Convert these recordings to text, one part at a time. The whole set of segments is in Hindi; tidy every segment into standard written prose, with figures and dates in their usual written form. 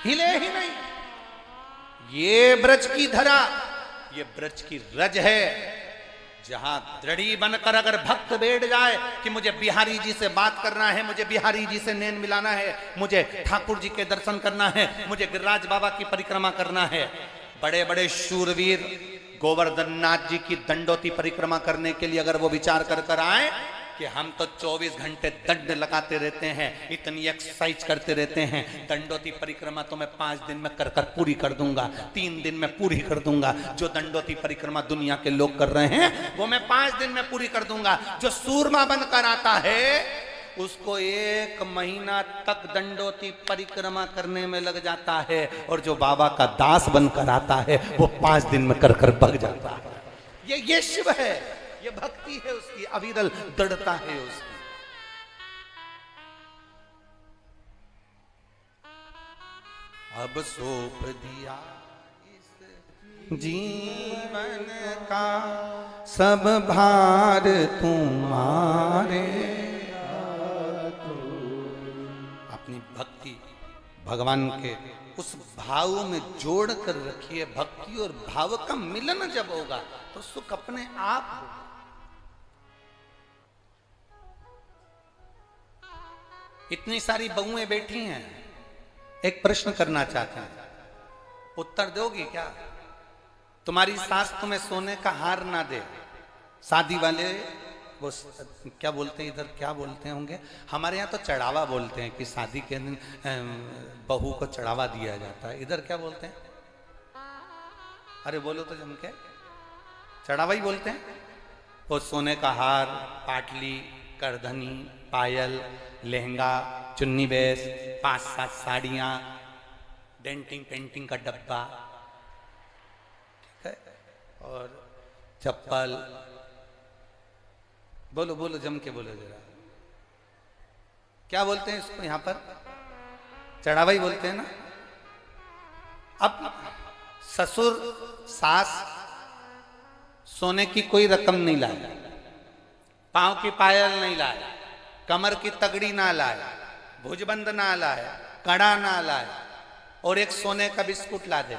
हिले ही नहीं। ये ब्रज की धरा, ये ब्रज की रज है, जहां दृढ़ी बनकर अगर भक्त बैठ जाए कि मुझे बिहारी जी से बात करना है, मुझे बिहारी जी से नैन मिलाना है, मुझे ठाकुर जी के दर्शन करना है, मुझे गिरिराज बाबा की परिक्रमा करना है। बड़े बड़े शूरवीर गोवर्धन नाथ जी की दंडोती परिक्रमा करने के लिए अगर वो विचार कर कर आए कि हम तो 24 घंटे दंड लगाते रहते हैं, इतनी एक्सरसाइज करते रहते हैं, दंडोती परिक्रमा तो मैं 5 दिन में कर कर पूरी कर दूंगा, 3 दिन में पूरी कर दूंगा। जो दंडोती परिक्रमा दुनिया के लोग कर रहे हैं वो मैं 5 दिन में पूरी कर दूंगा। जो सूरमा बनकर आता है उसको 1 महीना तक दंडोती परिक्रमा करने में लग जाता है, और जो बाबा का दास बनकर आता है वो 5 दिन में कर कर भग जाता है। ये शिव है, ये भक्ति है उसकी, अविरल दृढ़ता है उसकी। अब सौंप दिया इस जीवन का सब भार तुम्हारे। अपनी भक्ति भगवान के उस भाव में जोड़ कर रखिए। भक्ति और भाव का मिलन जब होगा तो सुख अपने आप होगा। इतनी सारी बहुएं बैठी हैं, एक प्रश्न करना चाहते हैं, उत्तर दोगी क्या? तुम्हारी सास तुम्हें सोने का हार ना दे, शादी वाले वो क्या बोलते हैं, इधर क्या बोलते होंगे, हमारे यहाँ तो चढ़ावा बोलते हैं कि शादी के दिन बहू को चढ़ावा दिया जाता है, इधर क्या बोलते हैं? अरे बोलो तो जम के, चढ़ावा ही बोलते हैं। वो सोने का हार, पाटली, करधनी, पायल, लहंगा, चुन्नी बेस, 5-7 साड़ियां, डेंटिंग पेंटिंग का डब्बा, ठीक है, और चप्पल। बोलो बोलो जम के बोलो जरा, क्या बोलते हैं इसको? यहां पर चढ़ावा ही बोलते हैं ना। अब ससुर सास सोने की कोई रकम नहीं लाए, पांव की पायल नहीं लाए, कमर की तगड़ी ना लाए, भुजबंद ना लाए, कड़ा ना लाए, और एक सोने का बिस्कुट ला दे,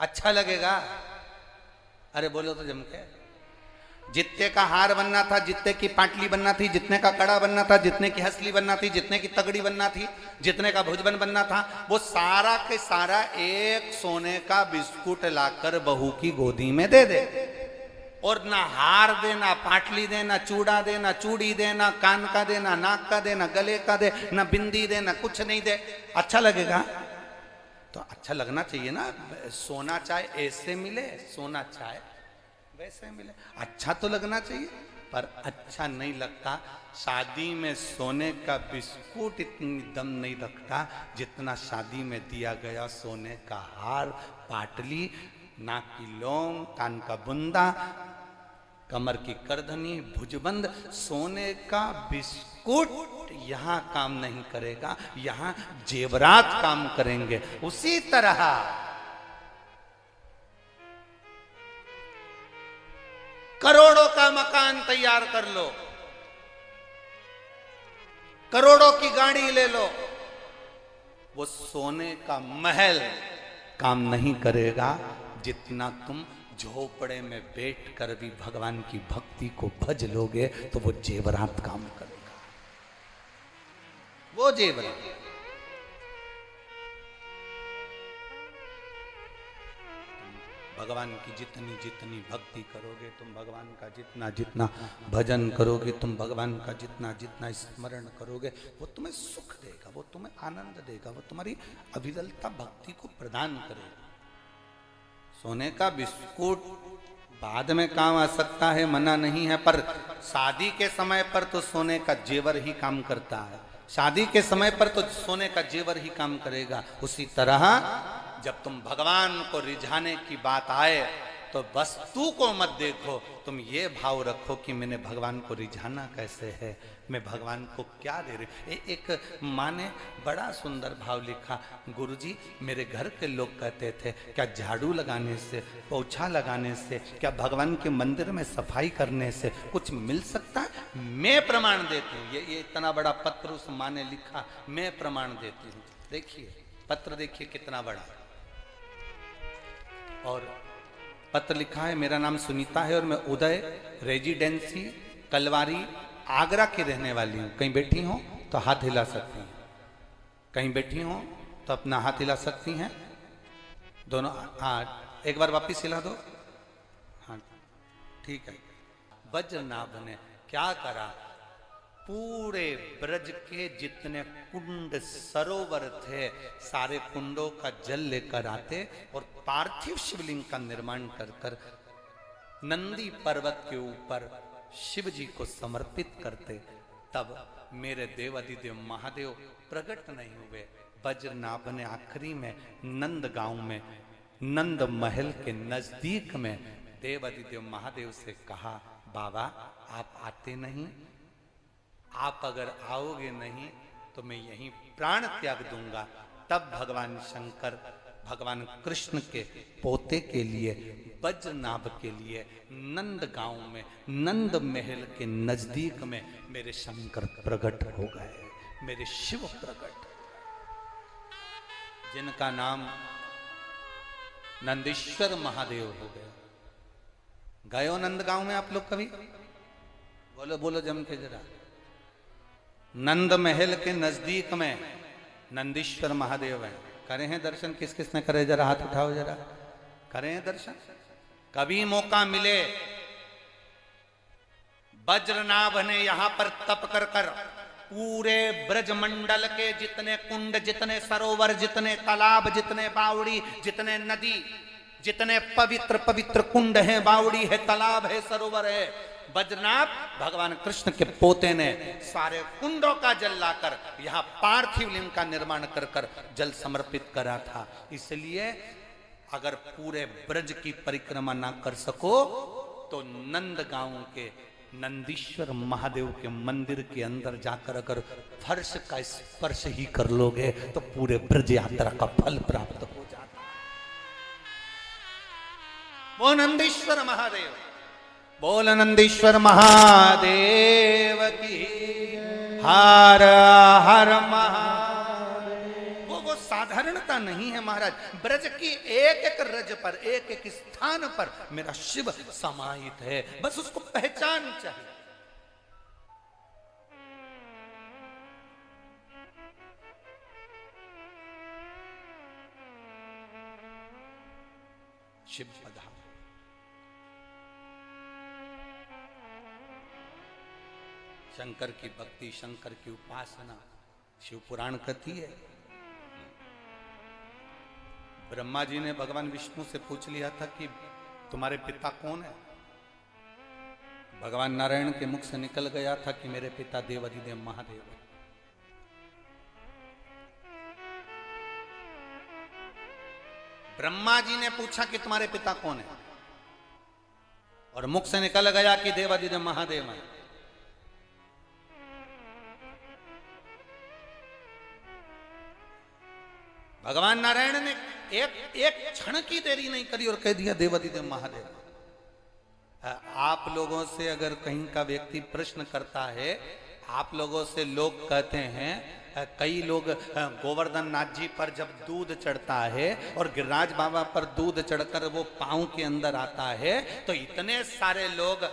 अच्छा लगेगा? अरे बोलो तो जम के। जितने का हार बनना था, जितने की पाटली बनना थी, जितने का कड़ा बनना था, जितने की हसली बनना थी, जितने की तगड़ी बनना थी, जितने का भुजबंद बनना था, वो सारा के सारा एक सोने का बिस्कुट लाकर बहू की गोदी में दे दे। और ना हार देना, पाटली देना, चूड़ा देना, चूड़ी देना, कान का देना, नाक का देना, गले का दे, ना बिंदी देना, कुछ नहीं दे, अच्छा लगेगा? तो अच्छा लगना चाहिए ना। सोना चाहे ऐसे मिले, सोना चाहे वैसे मिले, अच्छा तो लगना चाहिए। पर अच्छा नहीं लगता, शादी में सोने का बिस्कुट इतनी दम नहीं रखता जितना शादी में दिया गया सोने का हार, पाटली, नाक की लौंग, कान का बुंदा, कमर की करधनी, भुजबंद। सोने का बिस्कुट यहां काम नहीं करेगा, यहां जेवरात काम करेंगे। उसी तरह करोड़ों का मकान तैयार कर लो, करोड़ों की गाड़ी ले लो, वो सोने का महल काम नहीं करेगा जितना तुम झोपड़े में बैठकर भी भगवान की भक्ति को भज लोगे तो वो जेवरात काम करेगा। वो जेवरात। भगवान की जितनी जितनी भक्ति करोगे तुम, भगवान का जितना जितना भजन करोगे तुम, भगवान का जितना जितना स्मरण करोगे, वो तुम्हें सुख देगा, वो तुम्हें आनंद देगा, वो तुम्हारी अविरलता भक्ति को प्रदान करेगा। सोने का बिस्कुट बाद में काम आ सकता है, मना नहीं है, पर शादी के समय पर तो सोने का जेवर ही काम करता है। शादी के समय पर तो सोने का जेवर ही काम करेगा। उसी तरह जब तुम भगवान को रिझाने की बात आए तो वस्तु को मत देखो, तुम ये भाव रखो कि मैंने भगवान को रिझाना कैसे है, मैं भगवान को क्या दे रही। एक माँ ने बड़ा सुंदर भाव लिखा, गुरुजी मेरे घर के लोग कहते थे क्या झाड़ू लगाने से, पोछा लगाने से, क्या भगवान के मंदिर में सफाई करने से कुछ मिल सकता है? मैं प्रमाण देती हूँ। ये इतना बड़ा पत्र उस माँ ने लिखा, मैं प्रमाण देती हूँ। देखिए पत्र, देखिए कितना बड़ा। और पत्र लिखा है, मेरा नाम सुनीता है और मैं उदय रेजिडेंसी कलवारी आगरा की रहने वाली हूँ। कहीं बैठी हो तो हाथ हिला सकती हैं, कहीं बैठी हो तो अपना हाथ हिला सकती हैं दोनों। हाँ एक बार वापिस हिला दो। हाँ ठीक है। वज्रनाभ ने क्या करा, पूरे ब्रज के जितने कुंड सरोवर थे सारे कुंडों का जल लेकर आते और पार्थिव शिवलिंग का निर्माण कर कर नंदी पर्वत के ऊपर शिव जी को समर्पित करते। तब मेरे देवादिदेव महादेव प्रकट नहीं हुए। वज्रनाभ ने आखिरी में नंद गांव में, नंद महल के नजदीक में देवादिदेव महादेव से कहा, बाबा आप आते नहीं, आप अगर आओगे नहीं तो मैं यहीं प्राण त्याग दूंगा। तब भगवान शंकर भगवान कृष्ण के पोते के लिए, वज्रनाभ के लिए नंद गांव में, नंद महल के नजदीक में मेरे शंकर प्रकट हो गए, मेरे शिव प्रकट, जिनका नाम नंदीश्वर महादेव हो गया। गए हो नंद गांव में आप लोग कभी? बोलो बोलो जम के जरा। नंद महल के नजदीक में नंदीश्वर महादेव है। करे हैं दर्शन? किस किस ने करे? जरा हाथ उठाओ, जरा करे हैं दर्शन। कभी मौका मिले, वज्रनाभ ने यहां पर तप कर कर पूरे ब्रजमंडल के जितने कुंड, जितने सरोवर, जितने तालाब, जितने बावड़ी, जितने नदी, जितने पवित्र पवित्र कुंड हैं, बावड़ी है, तालाब है, सरोवर है, वज्रनाभ भगवान कृष्ण के पोते ने सारे कुंडों का जल लाकर यहां पार्थिव लिंग का निर्माण कर कर जल समर्पित करा था। इसलिए अगर पूरे ब्रज की परिक्रमा ना कर सको तो नंद गांव के नंदीश्वर महादेव के मंदिर के अंदर जाकर अगर फर्श का स्पर्श ही कर लोगे तो पूरे ब्रज यात्रा का फल प्राप्त हो जाता। वो नंदीश्वर महादेव, बोल नंदीश्वर महादेव की, हर हर महादेव। वो साधारणता नहीं है महाराज, ब्रज की एक एक रज पर, एक एक स्थान पर मेरा शिव समाहित है, बस उसको पहचान चाहिए। शिव पधार, शंकर की भक्ति, शंकर की उपासना शिव पुराण कहती है। ब्रह्मा जी ने भगवान विष्णु से पूछ लिया था कि तुम्हारे पिता कौन है? भगवान नारायण के मुख से निकल गया था कि मेरे पिता देवादिदेव महादेव है। ब्रह्मा जी ने पूछा कि तुम्हारे पिता कौन है, और मुख से निकल गया कि देवादिदेव महादेव है। भगवान नारायण ने एक क्षण की देरी नहीं करी और कह दिया देवादिदेव महादेव। आप लोगों से अगर कहीं का व्यक्ति प्रश्न करता है, आप लोगों से लोग कहते हैं, कई लोग गोवर्धन नाथ जी पर जब दूध चढ़ता है और गिरिराज बाबा पर दूध चढ़कर वो पांव के अंदर आता है तो इतने सारे लोग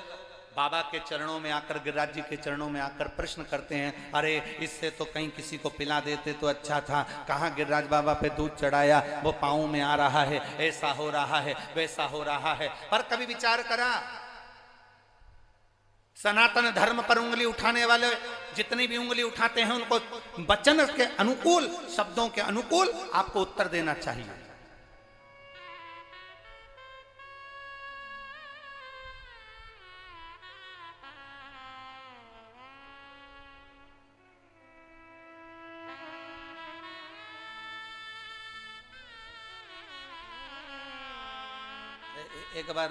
बाबा के चरणों में आकर, गिरिराज जी के चरणों में आकर प्रश्न करते हैं, अरे इससे तो कहीं किसी को पिला देते तो अच्छा था, कहाँ गिरिराज बाबा पे दूध चढ़ाया, वो पाँव में आ रहा है, ऐसा हो रहा है, वैसा हो रहा है। पर कभी विचार करा, सनातन धर्म पर उंगली उठाने वाले जितनी भी उंगली उठाते हैं उनको वचन के अनुकूल, शब्दों के अनुकूल आपको उत्तर देना चाहिए। एक बार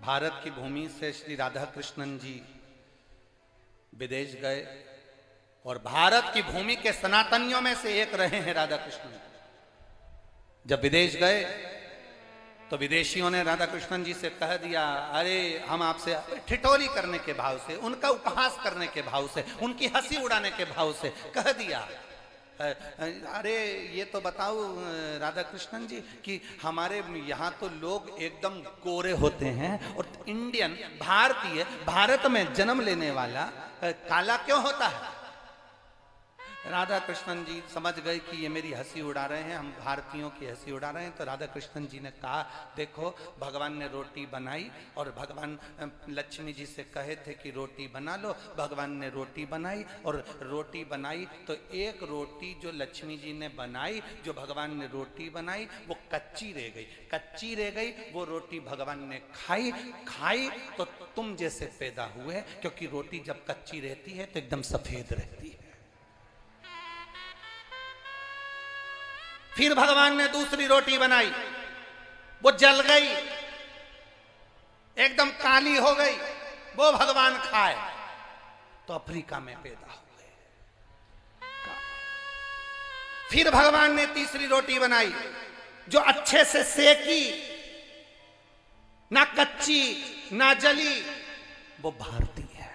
भारत की भूमि से श्री राधा कृष्णन जी विदेश गए और भारत की भूमि के सनातनियों में से एक रहे हैं राधा कृष्णन। जब विदेश गए तो विदेशियों ने राधा कृष्णन जी से कह दिया, अरे हम आपसे ठिठोली करने के भाव से, उनका उपहास करने के भाव से, उनकी हंसी उड़ाने के भाव से कह दिया, अरे ये तो बताओ राधा कृष्णन जी कि हमारे यहाँ तो लोग एकदम गोरे होते हैं और इंडियन भारतीय भारत में जन्म लेने वाला काला क्यों होता है। राधा कृष्णन जी समझ गए कि ये मेरी हंसी उड़ा रहे हैं, हम भारतीयों की हंसी उड़ा रहे हैं। तो राधा कृष्णन जी ने कहा, देखो भगवान ने रोटी बनाई और भगवान लक्ष्मी जी से कहे थे कि रोटी बना लो, भगवान ने रोटी बनाई और रोटी बनाई तो एक रोटी जो लक्ष्मी जी ने बनाई, जो भगवान ने रोटी बनाई वो कच्ची रह गई, कच्ची रह गई। वो रोटी भगवान ने खाई तो तुम जैसे पैदा हुए, क्योंकि रोटी जब कच्ची रहती है तो एकदम सफेद रहती है। फिर भगवान ने दूसरी रोटी बनाई, वो जल गई, एकदम काली हो गई, वो भगवान खाए तो अफ्रीका में पैदा हो गए। फिर भगवान ने तीसरी रोटी बनाई जो अच्छे से सेकी, ना कच्ची ना जली, वो भारतीय है।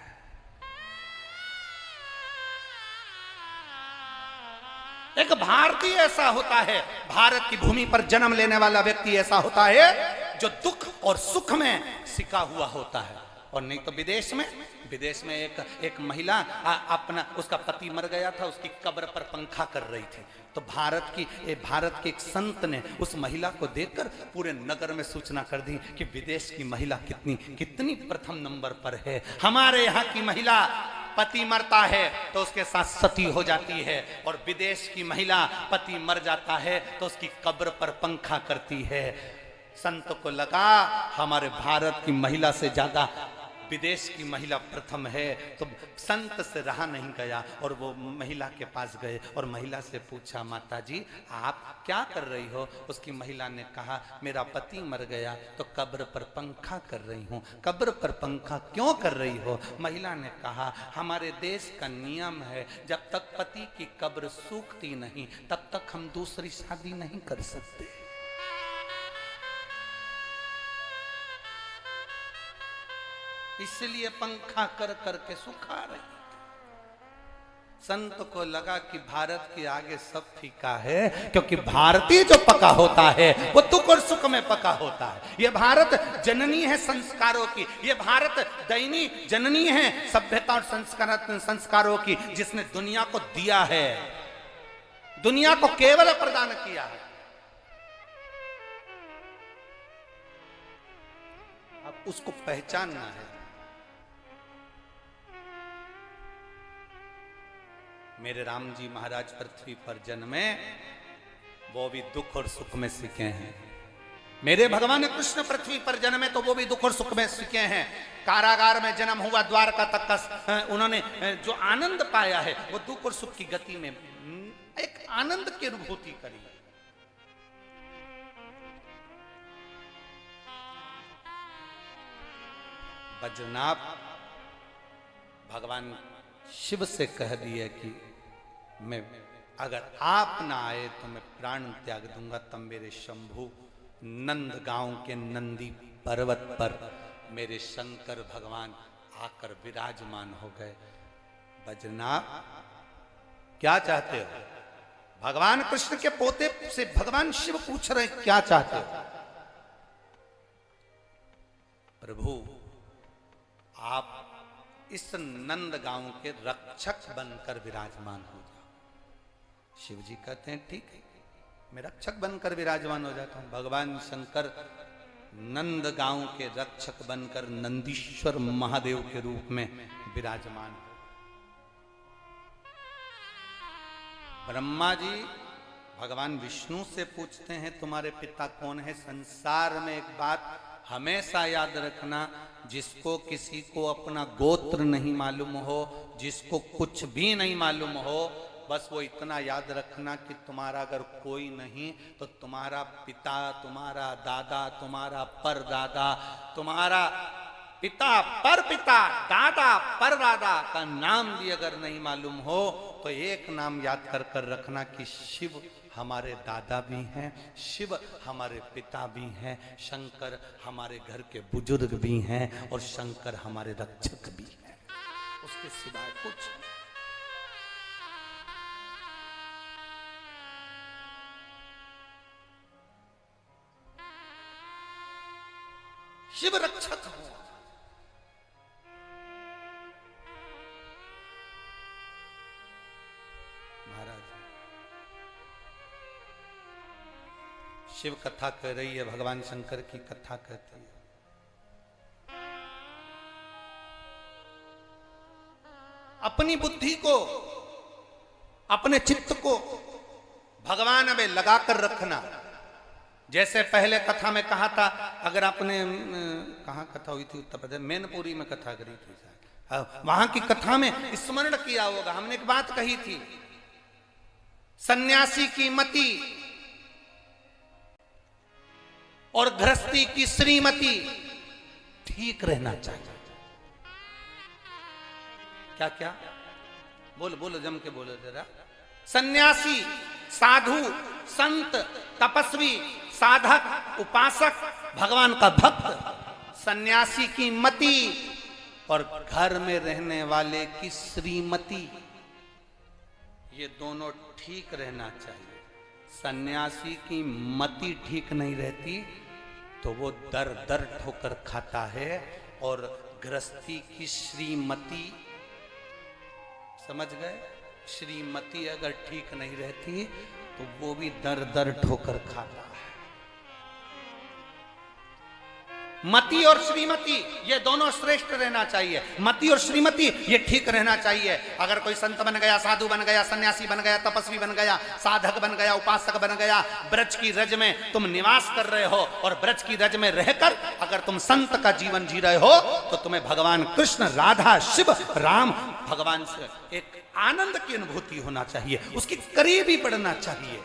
एक भारतीय ऐसा होता है, भारत की भूमि पर जन्म लेने वाला व्यक्ति ऐसा होता है जो दुख और सुख में सिका हुआ होता है। और नहीं तो विदेश में एक महिला अपना, उसका पति मर गया था, उसकी कब्र पर पंखा कर रही थी। तो भारत के एक संत ने उस महिला को देखकर पूरे नगर में सूचना कर दी कि विदेश की महिला कितनी प्रथम नंबर पर है। हमारे यहाँ की महिला पति मरता है तो उसके साथ सती हो जाती है, और विदेश की महिला पति मर जाता है तो उसकी कब्र पर पंखा करती है। संत को लगा हमारे भारत की महिला से ज्यादा विदेश की महिला प्रथम है, तो संत से रहा नहीं गया और वो महिला के पास गए और महिला से पूछा, माता जी आप क्या कर रही हो? उसकी महिला ने कहा, मेरा पति मर गया तो कब्र पर पंखा कर रही हूँ। कब्र पर पंखा क्यों कर रही हो? महिला ने कहा, हमारे देश का नियम है जब तक पति की कब्र सूखती नहीं तब तक हम दूसरी शादी नहीं कर सकते। इसलिए पंखा कर करके सुखा रही। संत को लगा कि भारत के आगे सब फीका है, क्योंकि भारतीय जो पका होता है वो दुख और सुख में पका होता है। ये भारत जननी है संस्कारों की, ये भारत दैनी जननी है सभ्यता और संस्कारों की, जिसने दुनिया को दिया है, दुनिया को केवल प्रदान किया है। अब उसको पहचानना है। मेरे राम जी महाराज पृथ्वी पर जन्मे, वो भी दुख और सुख में सीखे हैं। मेरे भगवान कृष्ण पृथ्वी पर जन्मे तो वो भी दुख और सुख में सीखे हैं। कारागार में जन्म हुआ, द्वारका तक का उन्होंने जो आनंद पाया है वो दुख और सुख की गति में एक आनंद की अनुभूति करी। बद्रीनाथ भगवान शिव से कह दिया कि मैं, अगर आप ना आए तो मैं प्राण त्याग दूंगा। तब मेरे शंभु नंद गांव के नंदी पर्वत पर मेरे शंकर भगवान आकर विराजमान हो गए। बद्रीनाथ क्या चाहते हो? भगवान कृष्ण के पोते से भगवान शिव पूछ रहे क्या चाहते हो? प्रभु आप इस नंद गांव के रक्षक बनकर विराजमान हो जाओ। शिव जी कहते हैं ठीक है, मैं रक्षक बनकर विराजमान हो जाता हूं। भगवान शंकर नंद गांव के रक्षक बनकर नंदीश्वर महादेव के रूप में विराजमान। ब्रह्मा जी भगवान विष्णु से पूछते हैं, तुम्हारे पिता कौन है? संसार में एक बात हमेशा याद रखना, जिसको किसी को अपना गोत्र नहीं मालूम हो, जिसको कुछ भी नहीं मालूम हो, बस वो इतना याद रखना कि तुम्हारा अगर कोई नहीं तो तुम्हारा पिता, तुम्हारा दादा, तुम्हारा परदादा, तुम्हारा पिता पर पिता, दादा पर दादा का नाम भी अगर नहीं मालूम हो तो एक नाम याद कर कर रखना कि शिव हमारे दादा भी हैं, शिव हमारे पिता भी हैं, शंकर हमारे घर के बुजुर्ग भी हैं और शंकर हमारे रक्षक भी हैं। उसके सिवाय कुछ नहीं। शिव रक्षक हो। महाराज शिव कथा कह रही है, भगवान शंकर की कथा कहती है। अपनी बुद्धि को, अपने चित्त को भगवान में लगाकर रखना। जैसे पहले कथा में कहा था, अगर आपने कहाँ कथा हुई थी, उत्तर प्रदेश मैनपुरी में कथा करी थी, वहां की कथा में स्मरण किया होगा, हमने एक बात कही थी, सन्यासी की मति और गृहस्थी की श्रीमती ठीक रहना चाहिए। क्या क्या बोलो बोलो, जम के बोलो जरा। सन्यासी, साधु, संत, तपस्वी, साधक, उपासक, भगवान का भक्त, सन्यासी की मति और घर में रहने वाले की श्रीमती, ये दोनों ठीक रहना चाहिए। सन्यासी की मति ठीक नहीं रहती तो वो दर दर ठोकर खाता है, और गृहस्थी की श्रीमती, समझ गए, श्रीमती अगर ठीक नहीं रहती तो वो भी दर दर ठोकर खाता है। मति और श्रीमती ये दोनों श्रेष्ठ रहना चाहिए। मति और श्रीमती ये ठीक रहना चाहिए। अगर कोई संत बन गया, साधु बन गया, सन्यासी बन गया, तपस्वी बन गया, साधक बन गया, उपासक बन गया, ब्रज की रज में तुम निवास कर रहे हो और ब्रज की रज में रहकर अगर तुम संत का जीवन जी रहे हो तो तुम्हें भगवान कृष्ण, राधा, शिव, राम, भगवान से एक आनंद की अनुभूति होना चाहिए, उसके करीब ही बढ़ना चाहिए।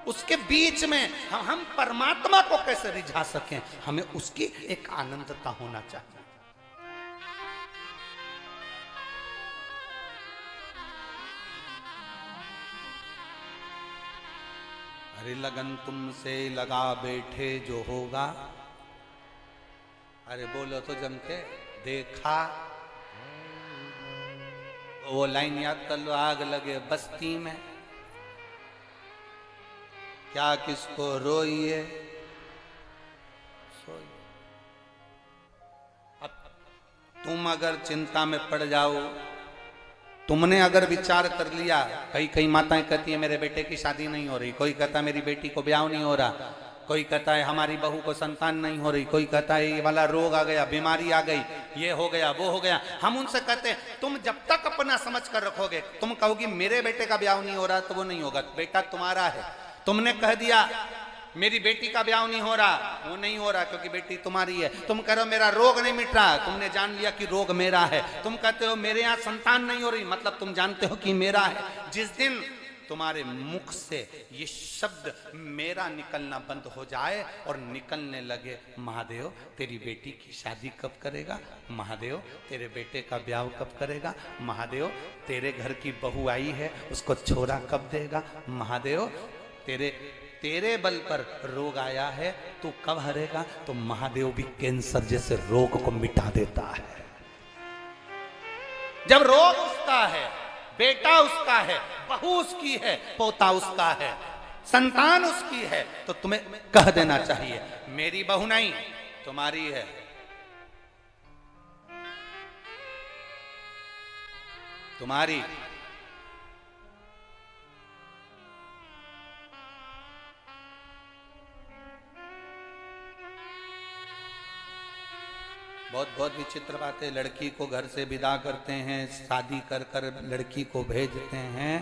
उसके बीच में हम परमात्मा को कैसे रिझा सकें, हमें उसकी एक आनंदता होना चाहिए। अरे लगन तुमसे लगा बैठे जो होगा, अरे बोलो तो जम के, देखा वो लाइन याद कर लो, आग लगे बस्ती में क्या किसको रोइए सोइए। अब तुम अगर चिंता में पड़ जाओ, तुमने अगर विचार कर लिया, कई माताएं कहती है मेरे बेटे की शादी नहीं हो रही, कोई कहता है मेरी बेटी को ब्याह नहीं हो रहा, कोई कहता है हमारी बहू को संतान नहीं हो रही, कोई कहता है ये वाला रोग आ गया, बीमारी आ गई, ये हो गया, वो हो गया। हम उनसे कहते हैं तुम जब तक अपना समझ कर रखोगे, तुम कहोगी मेरे बेटे का ब्याह नहीं हो रहा तो वो नहीं होगा, बेटा तुम्हारा है। तुमने कह दिया मेरी बेटी का ब्याह नहीं हो रहा, वो नहीं हो रहा क्योंकि बेटी तुम्हारी है। तुम कह रहे हो मेरा रोग नहीं मिट रहा, तुमने जान लिया कि रोग मेरा है। तुम कहते हो मेरे यहाँ संतान नहीं हो रही, मतलब तुम जानते हो कि मेरा है। जिस दिन तुम्हारे मुख से ये शब्द मेरा निकलना बंद हो जाए और निकलने लगे महादेव तेरी बेटी की शादी कब करेगा, महादेव तेरे बेटे का ब्याह कब करेगा, महादेव तेरे घर की बहू आई है उसको छोरा कब देगा, महादेव तेरे बल पर रोग आया है तू कब हरेगा, तो महादेव भी कैंसर जैसे रोग को मिटा देता है। जब रोग उसका है, बेटा उसका है, बहू उसकी है, पोता उसका है, संतान उसकी है, तो तुम्हें कह देना चाहिए मेरी बहू नहीं तुम्हारी है। तुम्हारी बहुत विचित्र बात है। लड़की को घर से विदा करते हैं, शादी कर कर लड़की को भेजते हैं,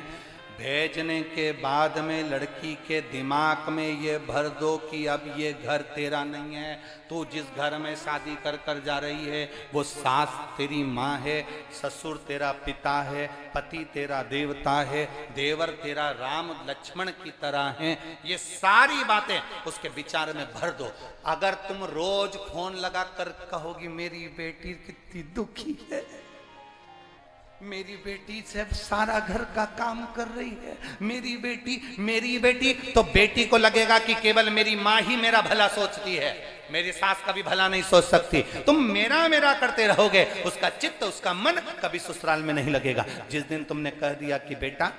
भेजने के बाद में लड़की के दिमाग में ये भर दो कि अब ये घर तेरा नहीं है। तू जिस घर में शादी कर कर जा रही है वो सास तेरी माँ है, ससुर तेरा पिता है, पति तेरा देवता है, देवर तेरा राम लक्ष्मण की तरह है। ये सारी बातें उसके विचार में भर दो। अगर तुम रोज फोन लगा कर कहोगी मेरी बेटी कितनी दुखी है, मेरी बेटी से सारा घर का काम कर रही है, मेरी बेटी, तो बेटी को लगेगा कि केवल मेरी माँ ही मेरा भला सोचती है, मेरी सास कभी भला नहीं सोच सकती। तुम मेरा मेरा करते रहोगे, उसका चित्त उसका मन कभी ससुराल में नहीं लगेगा। जिस दिन तुमने कह दिया कि बेटा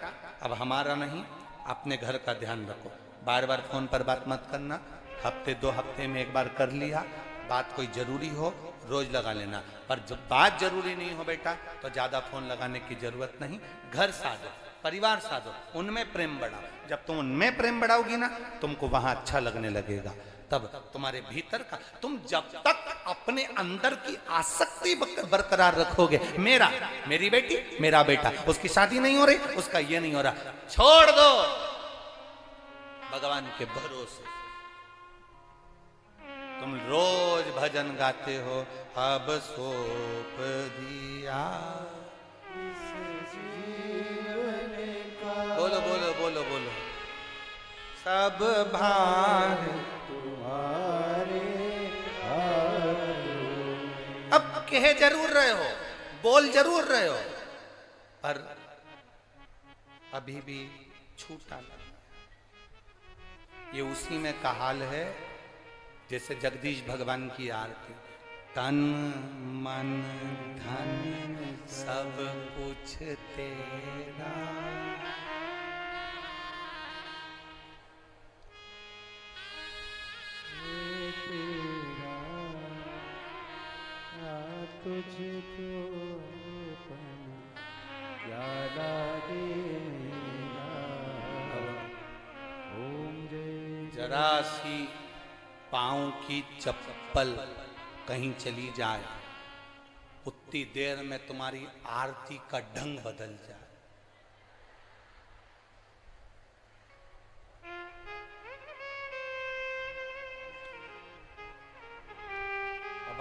अब हमारा नहीं, अपने घर का ध्यान रखो, बार बार फोन पर बात मत करना, हफ्ते 2 हफ्ते में एक बार कर लिया, बात कोई जरूरी हो रोज लगा लेना, पर जब बात जरूरी नहीं हो बेटा तो ज्यादा फोन लगाने की जरूरत नहीं। घर साधो, परिवार साधो, उनमें प्रेम बढ़ाओ। जब तुम उनमें प्रेम बढ़ाओगी ना तुमको वहां अच्छा लगने लगेगा। तब तुम्हारे भीतर का, तुम जब तक अपने अंदर की आसक्ति बरकरार रखोगे, मेरी बेटी मेरा बेटा, उसकी शादी नहीं हो रही, उसका ये नहीं हो रहा, छोड़ दो भगवान के भरोसे। तुम रोज भजन गाते हो, अब सौंप दिया, बोलो बोलो बोलो बोलो, सब भार तुम्हारे। अब कह जरूर रहे हो, बोल जरूर रहे हो, पर अभी भी छूटा नहीं। ये उसी में का हाल है जैसे जगदीश भगवान की आरती, तन मन धन सब कुछ तेरा, तुझको याद जरा सी पाँव की चप्पल कहीं चली जाए, उतनी देर में तुम्हारी आरती का ढंग बदल जाए। अब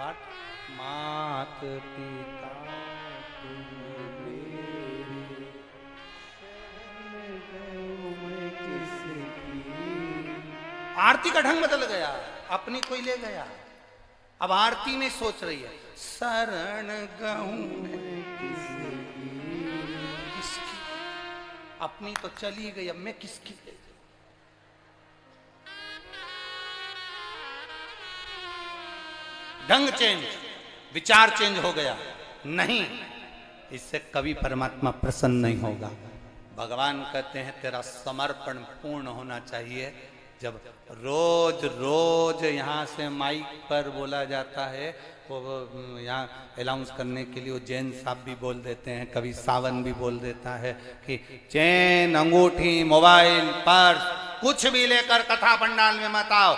मात पिता आरती का ढंग बदल गया, अपनी कोई ले गया। अब आरती में सोच रही है शरण गहूं किसकी, अपनी तो चली गई, अब मैं किसकी ले जाऊं। ढंग चेंज, विचार चेंज हो गया। नहीं, इससे कभी परमात्मा प्रसन्न नहीं होगा। भगवान कहते हैं तेरा समर्पण पूर्ण होना चाहिए। जब रोज रोज यहाँ से माइक पर बोला जाता है, वो यहाँ अनाउंस करने के लिए वो जैन साहब भी बोल देते हैं, कभी सावन भी बोल देता है कि चेन, अंगूठी, मोबाइल, पर्स कुछ भी लेकर कथा पंडाल में मत आओ,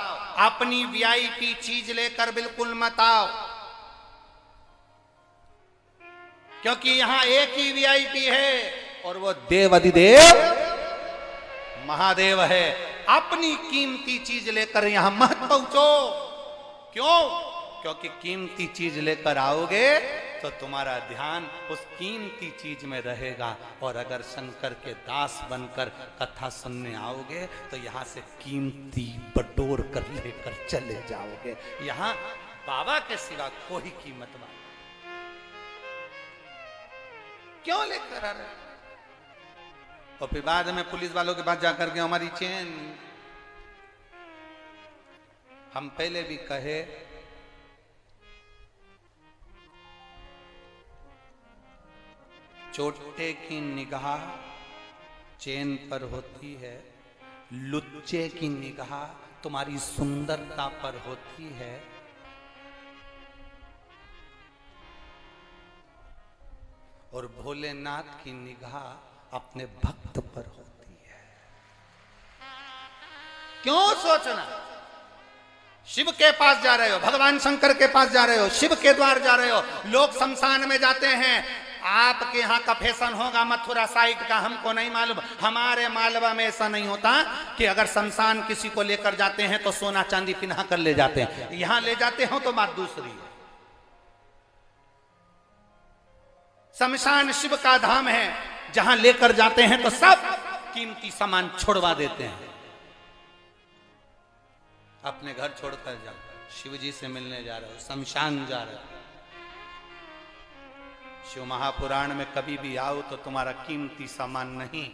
अपनी वीआईपी चीज लेकर बिल्कुल मत आओ, क्योंकि यहाँ एक ही वीआईपी है और वो देव अधिदेव महादेव है। अपनी कीमती चीज लेकर यहां मत पहुंचो। क्यों? क्योंकि कीमती चीज लेकर आओगे तो तुम्हारा ध्यान उस कीमती चीज में रहेगा, और अगर शंकर के दास बनकर कथा सुनने आओगे तो यहां से कीमती बटोर कर लेकर चले जाओगे। यहां बाबा के सिवा कोई कीमत नहीं। क्यों लेकर आ रहे? और फिर बाद में पुलिस वालों के पास जाकर के हमारी चेन, हम पहले भी कहे चोटे की निगाह चेन पर होती है, लुच्चे की निगाह तुम्हारी सुंदरता पर होती है, और भोलेनाथ की निगाह अपने भक्त पर होती है। क्यों सोचना? शिव के पास जा रहे हो, भगवान शंकर के पास जा रहे हो, शिव के द्वार जा रहे हो, लोग शमशान में जाते हैं, आपके यहाँ का फैशन होगा मथुरा साइड का, हमको नहीं मालूम। हमारे मालवा में ऐसा नहीं होता कि अगर शमशान किसी को लेकर जाते हैं तो सोना चांदी पिन्हा कर ले जाते हैं। यहां ले जाते हो तो बात दूसरी है। शमशान शिव का धाम है, जहां लेकर जाते हैं तो सब कीमती सामान छोड़वा देते हैं। अपने घर छोड़कर जाओ, शिव जी से मिलने जा रहे हो, शमशान जा रहे हो। शिव महापुराण में कभी भी आओ तो तुम्हारा कीमती सामान नहीं,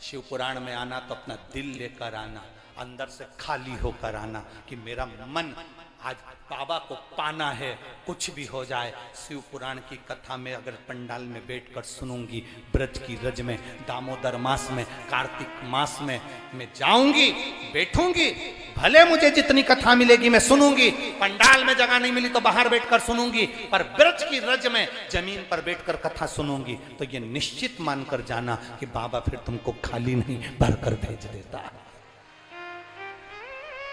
शिव पुराण में आना तो अपना दिल लेकर आना, अंदर से खाली होकर आना कि मेरा मन आज बाबा को पाना है, कुछ भी हो जाए। शिव पुराण की कथा में अगर पंडाल में बैठकर सुनूंगी, ब्रज की रज में, दामोदर मास में, कार्तिक मास में मैं जाऊंगी, बैठूंगी, भले मुझे जितनी कथा मिलेगी मैं सुनूंगी। पंडाल में जगह नहीं मिली तो बाहर बैठकर सुनूंगी, पर ब्रज की रज में जमीन पर बैठकर कथा सुनूंगी। तो ये निश्चित मानकर जाना कि बाबा फिर तुमको खाली नहीं भरकर भेज देता,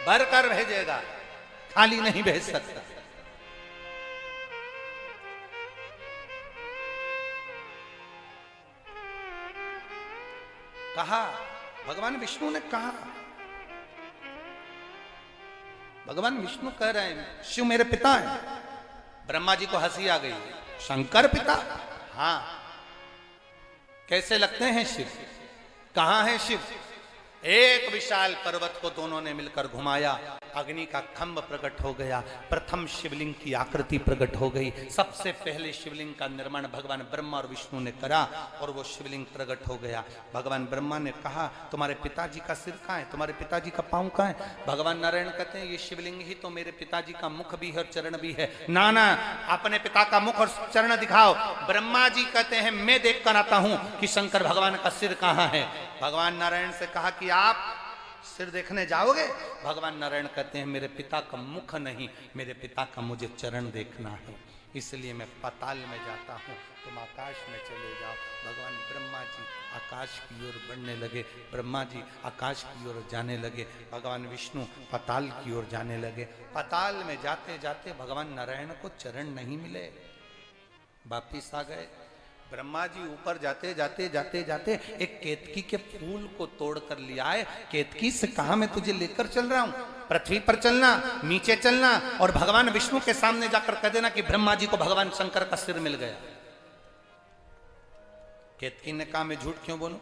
भरकर भेजेगा, खाली नहीं भेज सकता। कहा भगवान विष्णु ने कहा, भगवान विष्णु कह रहे हैं शिव मेरे पिता हैं। ब्रह्मा जी को हंसी आ गई, शंकर पिता? हाँ। कैसे लगते हैं शिव? कहां है शिव? एक विशाल पर्वत को दोनों ने मिलकर घुमाया, अग्नि का खंभ प्रकट हो गया, प्रथम शिवलिंग की आकृति प्रकट हो गई। सबसे पहले शिवलिंग का निर्माण भगवान ब्रह्मा और विष्णु ने करा और वो शिवलिंग प्रकट हो गया। भगवान ब्रह्मा ने कहा तुम्हारे पिताजी का सिर कहाँ है, तुम्हारे पिताजी का पांव कहाँ है? भगवान नारायण कहते हैं ये शिवलिंग ही तो मेरे पिताजी का मुख भी है और चरण भी है। ना ना, अपने पिता का मुख और चरण दिखाओ। ब्रह्मा जी कहते हैं मैं देख कर आता हूं कि शंकर भगवान का सिर कहाँ है। भगवान नारायण से कहा कि आप सिर देखने जाओगे? भगवान नारायण कहते हैं मेरे पिता का मुख नहीं, मेरे पिता का मुझे चरण देखना है, इसलिए मैं पाताल में जाता हूँ, तुम आकाश में चले जाओ। भगवान ब्रह्मा जी आकाश की ओर बढ़ने लगे, ब्रह्मा जी आकाश की ओर जाने लगे, भगवान विष्णु पाताल की ओर जाने लगे। पाताल में जाते जाते भगवान नारायण को चरण नहीं मिले, वापिस आ गए। ब्रह्मा जी ऊपर जाते जाते जाते जाते एक केतकी के फूल को तोड़ कर लिया है। केतकी से कहा मैं तुझे लेकर चल रहा हूं, पृथ्वी पर चलना, नीचे चलना और भगवान विष्णु के सामने जाकर कह देना कि ब्रह्मा जी को भगवान शंकर का सिर मिल गया। केतकी ने कहा मैं झूठ क्यों बोलूं?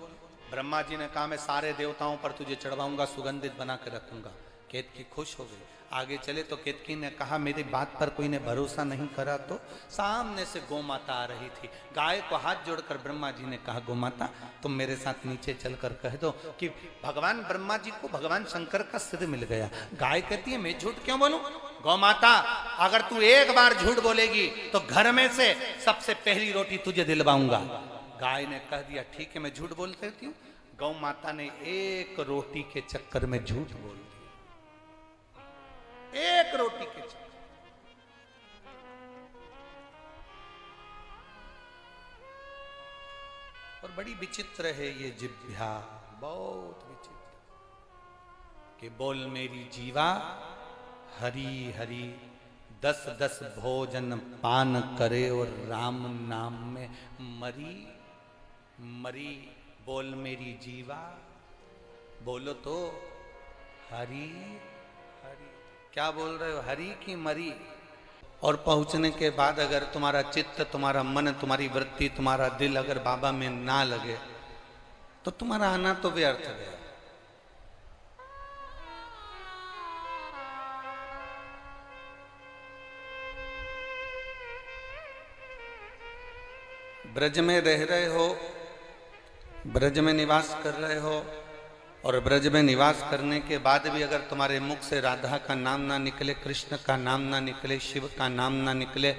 ब्रह्मा जी ने कहा मैं सारे देवताओं पर तुझे चढ़वाऊंगा, सुगंधित बना कर रखूंगा। केतकी खुश हो गई। आगे चले तो केतकी ने कहा मेरी बात पर कोई ने भरोसा नहीं करा तो? सामने से गौ माता आ रही थी, गाय को हाथ जोड़कर ब्रह्मा जी ने कहा गौ माता तुम मेरे साथ नीचे चलकर कह दो कि भगवान ब्रह्मा जी को भगवान शंकर का सिर मिल गया। गाय कहती है मैं झूठ क्यों बोलूं? गौ माता अगर तू एक बार झूठ बोलेगी तो घर में से सबसे पहली रोटी तुझे दिलवाऊंगा। गाय ने कह दिया ठीक है मैं झूठ बोल सकती हूँ। गौ माता ने एक रोटी के चक्कर में झूठ बोल दिया, एक रोटी के चक्कर। और बड़ी विचित्र है ये जिह्वा, बहुत विचित्र कि बोल मेरी जीवा हरी हरी 10-10 भोजन पान करे और राम नाम में मरी मरी। बोल मेरी जीवा, बोलो तो हरी हरी। क्या बोल रहे हो, हरी की मरी? और पहुंचने के बाद अगर तुम्हारा चित्त, तुम्हारा मन, तुम्हारी वृत्ति, तुम्हारा दिल अगर बाबा में ना लगे तो तुम्हारा आना तो व्यर्थ गया। ब्रज में रह रहे हो, ब्रज में निवास कर रहे हो और ब्रज में निवास करने के बाद भी अगर तुम्हारे मुख से राधा का नाम ना निकले, कृष्ण का नाम ना निकले, शिव का नाम ना निकले,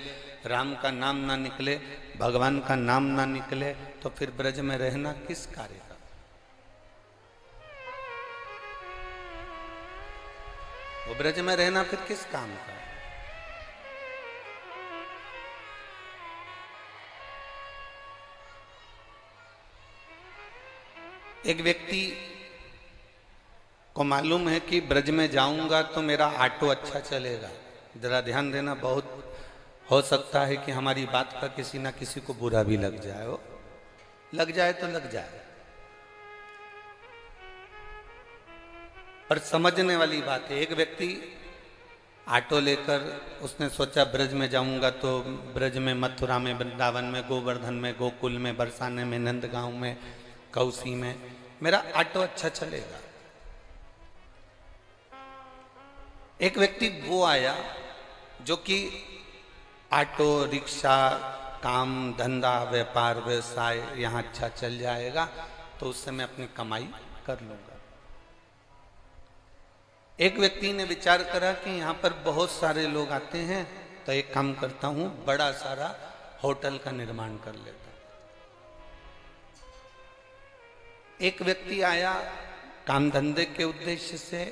राम का नाम ना निकले, भगवान का नाम ना निकले तो फिर ब्रज में रहना किस कार्य का? वो ब्रज में रहना फिर किस काम का? एक व्यक्ति को मालूम है कि ब्रज में जाऊंगा तो मेरा ऑटो अच्छा चलेगा। जरा ध्यान देना, बहुत हो सकता है कि हमारी बात का किसी ना किसी को बुरा भी लग जाए, हो लग जाए तो लग जाए, पर समझने वाली बात है। एक व्यक्ति ऑटो लेकर उसने सोचा ब्रज में जाऊंगा, तो ब्रज में, मथुरा में, वृंदावन में, गोवर्धन में, गोकुल में, बरसाने में, नंदगांव में, कौसी में मेरा ऑटो अच्छा चलेगा। एक व्यक्ति वो आया जो कि ऑटो, रिक्शा, काम धंधा, व्यापार, व्यवसाय यहाँ अच्छा चल जाएगा, तो उससे मैं अपनी कमाई कर लूंगा। एक व्यक्ति ने विचार करा कि यहाँ पर बहुत सारे लोग आते हैं, तो एक काम करता हूं, बड़ा सारा होटल का निर्माण कर लेता हूं। एक व्यक्ति आया काम धंधे के उद्देश्य से।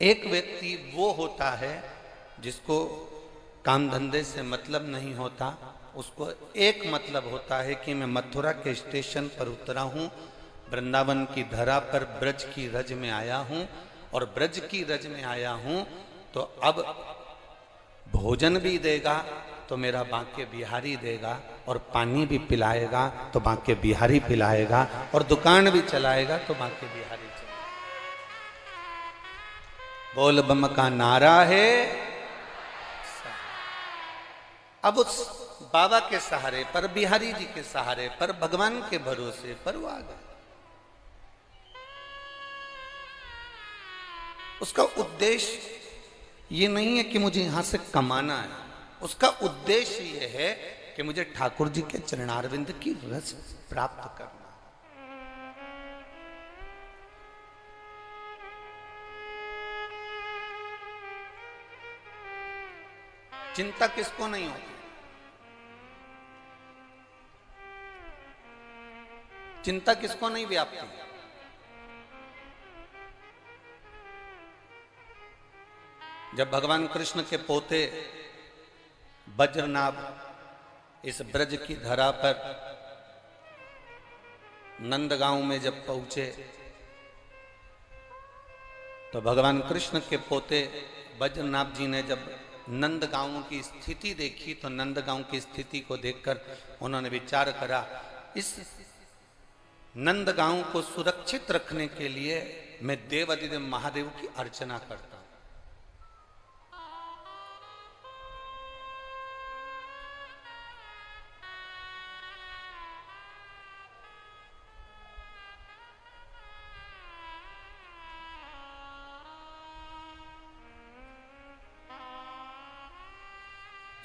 एक व्यक्ति वो होता है जिसको काम धंधे से मतलब नहीं होता, उसको एक मतलब होता है कि मैं मथुरा के स्टेशन पर उतरा हूं, वृंदावन की धरा पर ब्रज की रज में आया हूं, और ब्रज की रज में आया हूं तो अब भोजन भी देगा तो मेरा बांके बिहारी देगा, और पानी भी पिलाएगा तो बांके बिहारी पिलाएगा, और दुकान भी चलाएगा तो बांके बिहारी चलाएगा। बोल बम का नारा है। अब उस बाबा के सहारे पर, बिहारी जी के सहारे पर, भगवान के भरोसे पर वो आ गया। उसका उद्देश्य ये नहीं है कि मुझे यहां से कमाना है, उसका उद्देश्य ये है कि मुझे ठाकुर जी के चरणारविंद की रस प्राप्त करना। चिंता किसको नहीं होती? चिंता किसको नहीं व्यापती? जब भगवान कृष्ण के पोते बज्रनाभ इस ब्रज की धरा पर नंदगांव में जब पहुंचे, तो भगवान कृष्ण के पोते बज्रनाभ जी ने जब नंदगांव की स्थिति देखी, तो नंदगांव की स्थिति को देखकर उन्होंने विचार करा, इस नंदगांव को सुरक्षित रखने के लिए मैं देवाधिदेव महादेव की अर्चना करता हूं।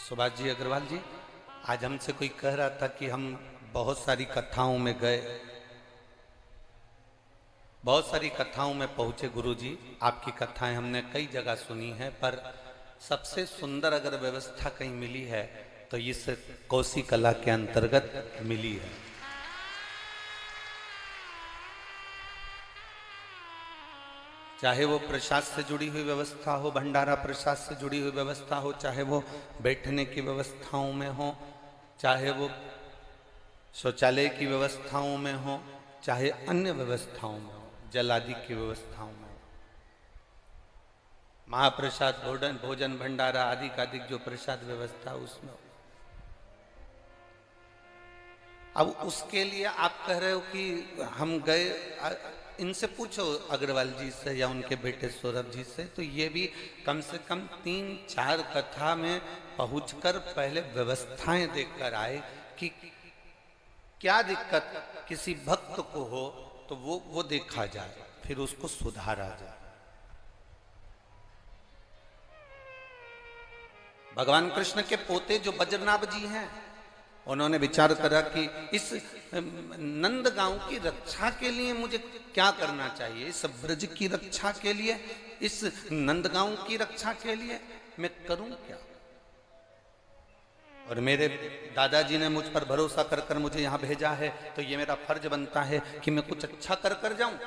सुभाष जी अग्रवाल जी, आज हमसे कोई कह रहा था कि हम बहुत सारी कथाओं में गए, बहुत सारी कथाओं में पहुंचे। गुरु जी, आपकी कथाएं हमने कई जगह सुनी है, पर सबसे सुंदर अगर व्यवस्था कहीं मिली है तो इस कोसी कला के अंतर्गत मिली है। चाहे वो प्रसाद से जुड़ी हुई व्यवस्था हो, भंडारा प्रसाद से जुड़ी हुई व्यवस्था हो, चाहे वो बैठने की व्यवस्थाओं में हो, चाहे वो शौचालय की व्यवस्थाओं में हो, चाहे अन्य व्यवस्थाओं में हो, जल आदि की व्यवस्थाओं में हो, महाप्रसाद, भोजन भंडारा आदि का अधिक जो प्रसाद व्यवस्था उसमें हो। अब उसके लिए आप कह रहे हो कि हम गए, इनसे पूछो अग्रवाल जी से या उनके बेटे सौरभ जी से, तो ये भी कम से कम 3-4 कथा में पहुंचकर पहले व्यवस्थाएं देखकर आए कि क्या दिक्कत किसी भक्त को हो तो वो देखा जाए, फिर उसको सुधारा जाए। भगवान कृष्ण के पोते जो बज्रनाभ जी हैं, उन्होंने विचार करा कि इस नंदगांव की रक्षा के लिए मुझे क्या करना चाहिए, इस ब्रज की रक्षा के लिए, इस नंदगांव की रक्षा के लिए मैं करूं क्या। और मेरे दादाजी ने मुझ पर भरोसा कर कर मुझे यहां भेजा है, तो ये मेरा फर्ज बनता है कि मैं कुछ अच्छा कर कर जाऊं।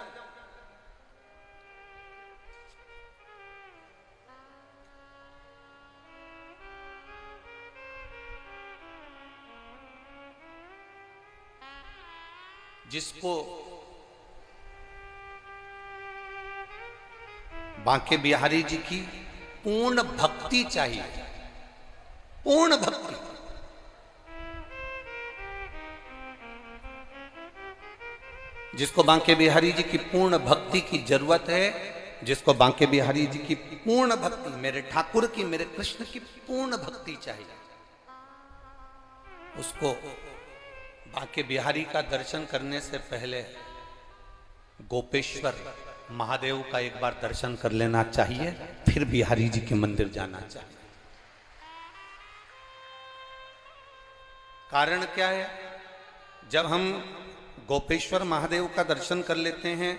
जिसको बांके बिहारी जी की पूर्ण भक्ति चाहिए, पूर्ण भक्ति। जिसको बांके बिहारी जी की पूर्ण भक्ति की जरूरत है, जिसको बांके बिहारी जी की पूर्ण भक्ति, मेरे ठाकुर की, मेरे कृष्ण की पूर्ण भक्ति चाहिए, उसको बांके बिहारी का दर्शन करने से पहले गोपेश्वर महादेव का एक बार दर्शन कर लेना चाहिए, फिर बिहारी जी के मंदिर जाना चाहिए। कारण क्या है? जब हम गोपेश्वर महादेव का दर्शन कर लेते हैं,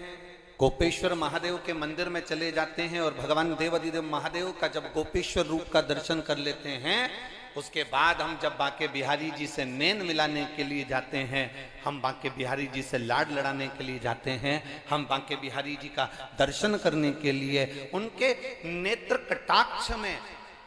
गोपेश्वर महादेव के मंदिर में चले जाते हैं और भगवान देवाधिदेव महादेव का जब गोपेश्वर रूप का दर्शन कर लेते हैं, उसके बाद हम जब बांके बिहारी जी से नैन मिलाने के लिए जाते हैं, हम बांके बिहारी जी से लाड लड़ाने के लिए जाते हैं, हम बांके बिहारी जी का दर्शन करने के लिए, उनके नेत्र कटाक्ष में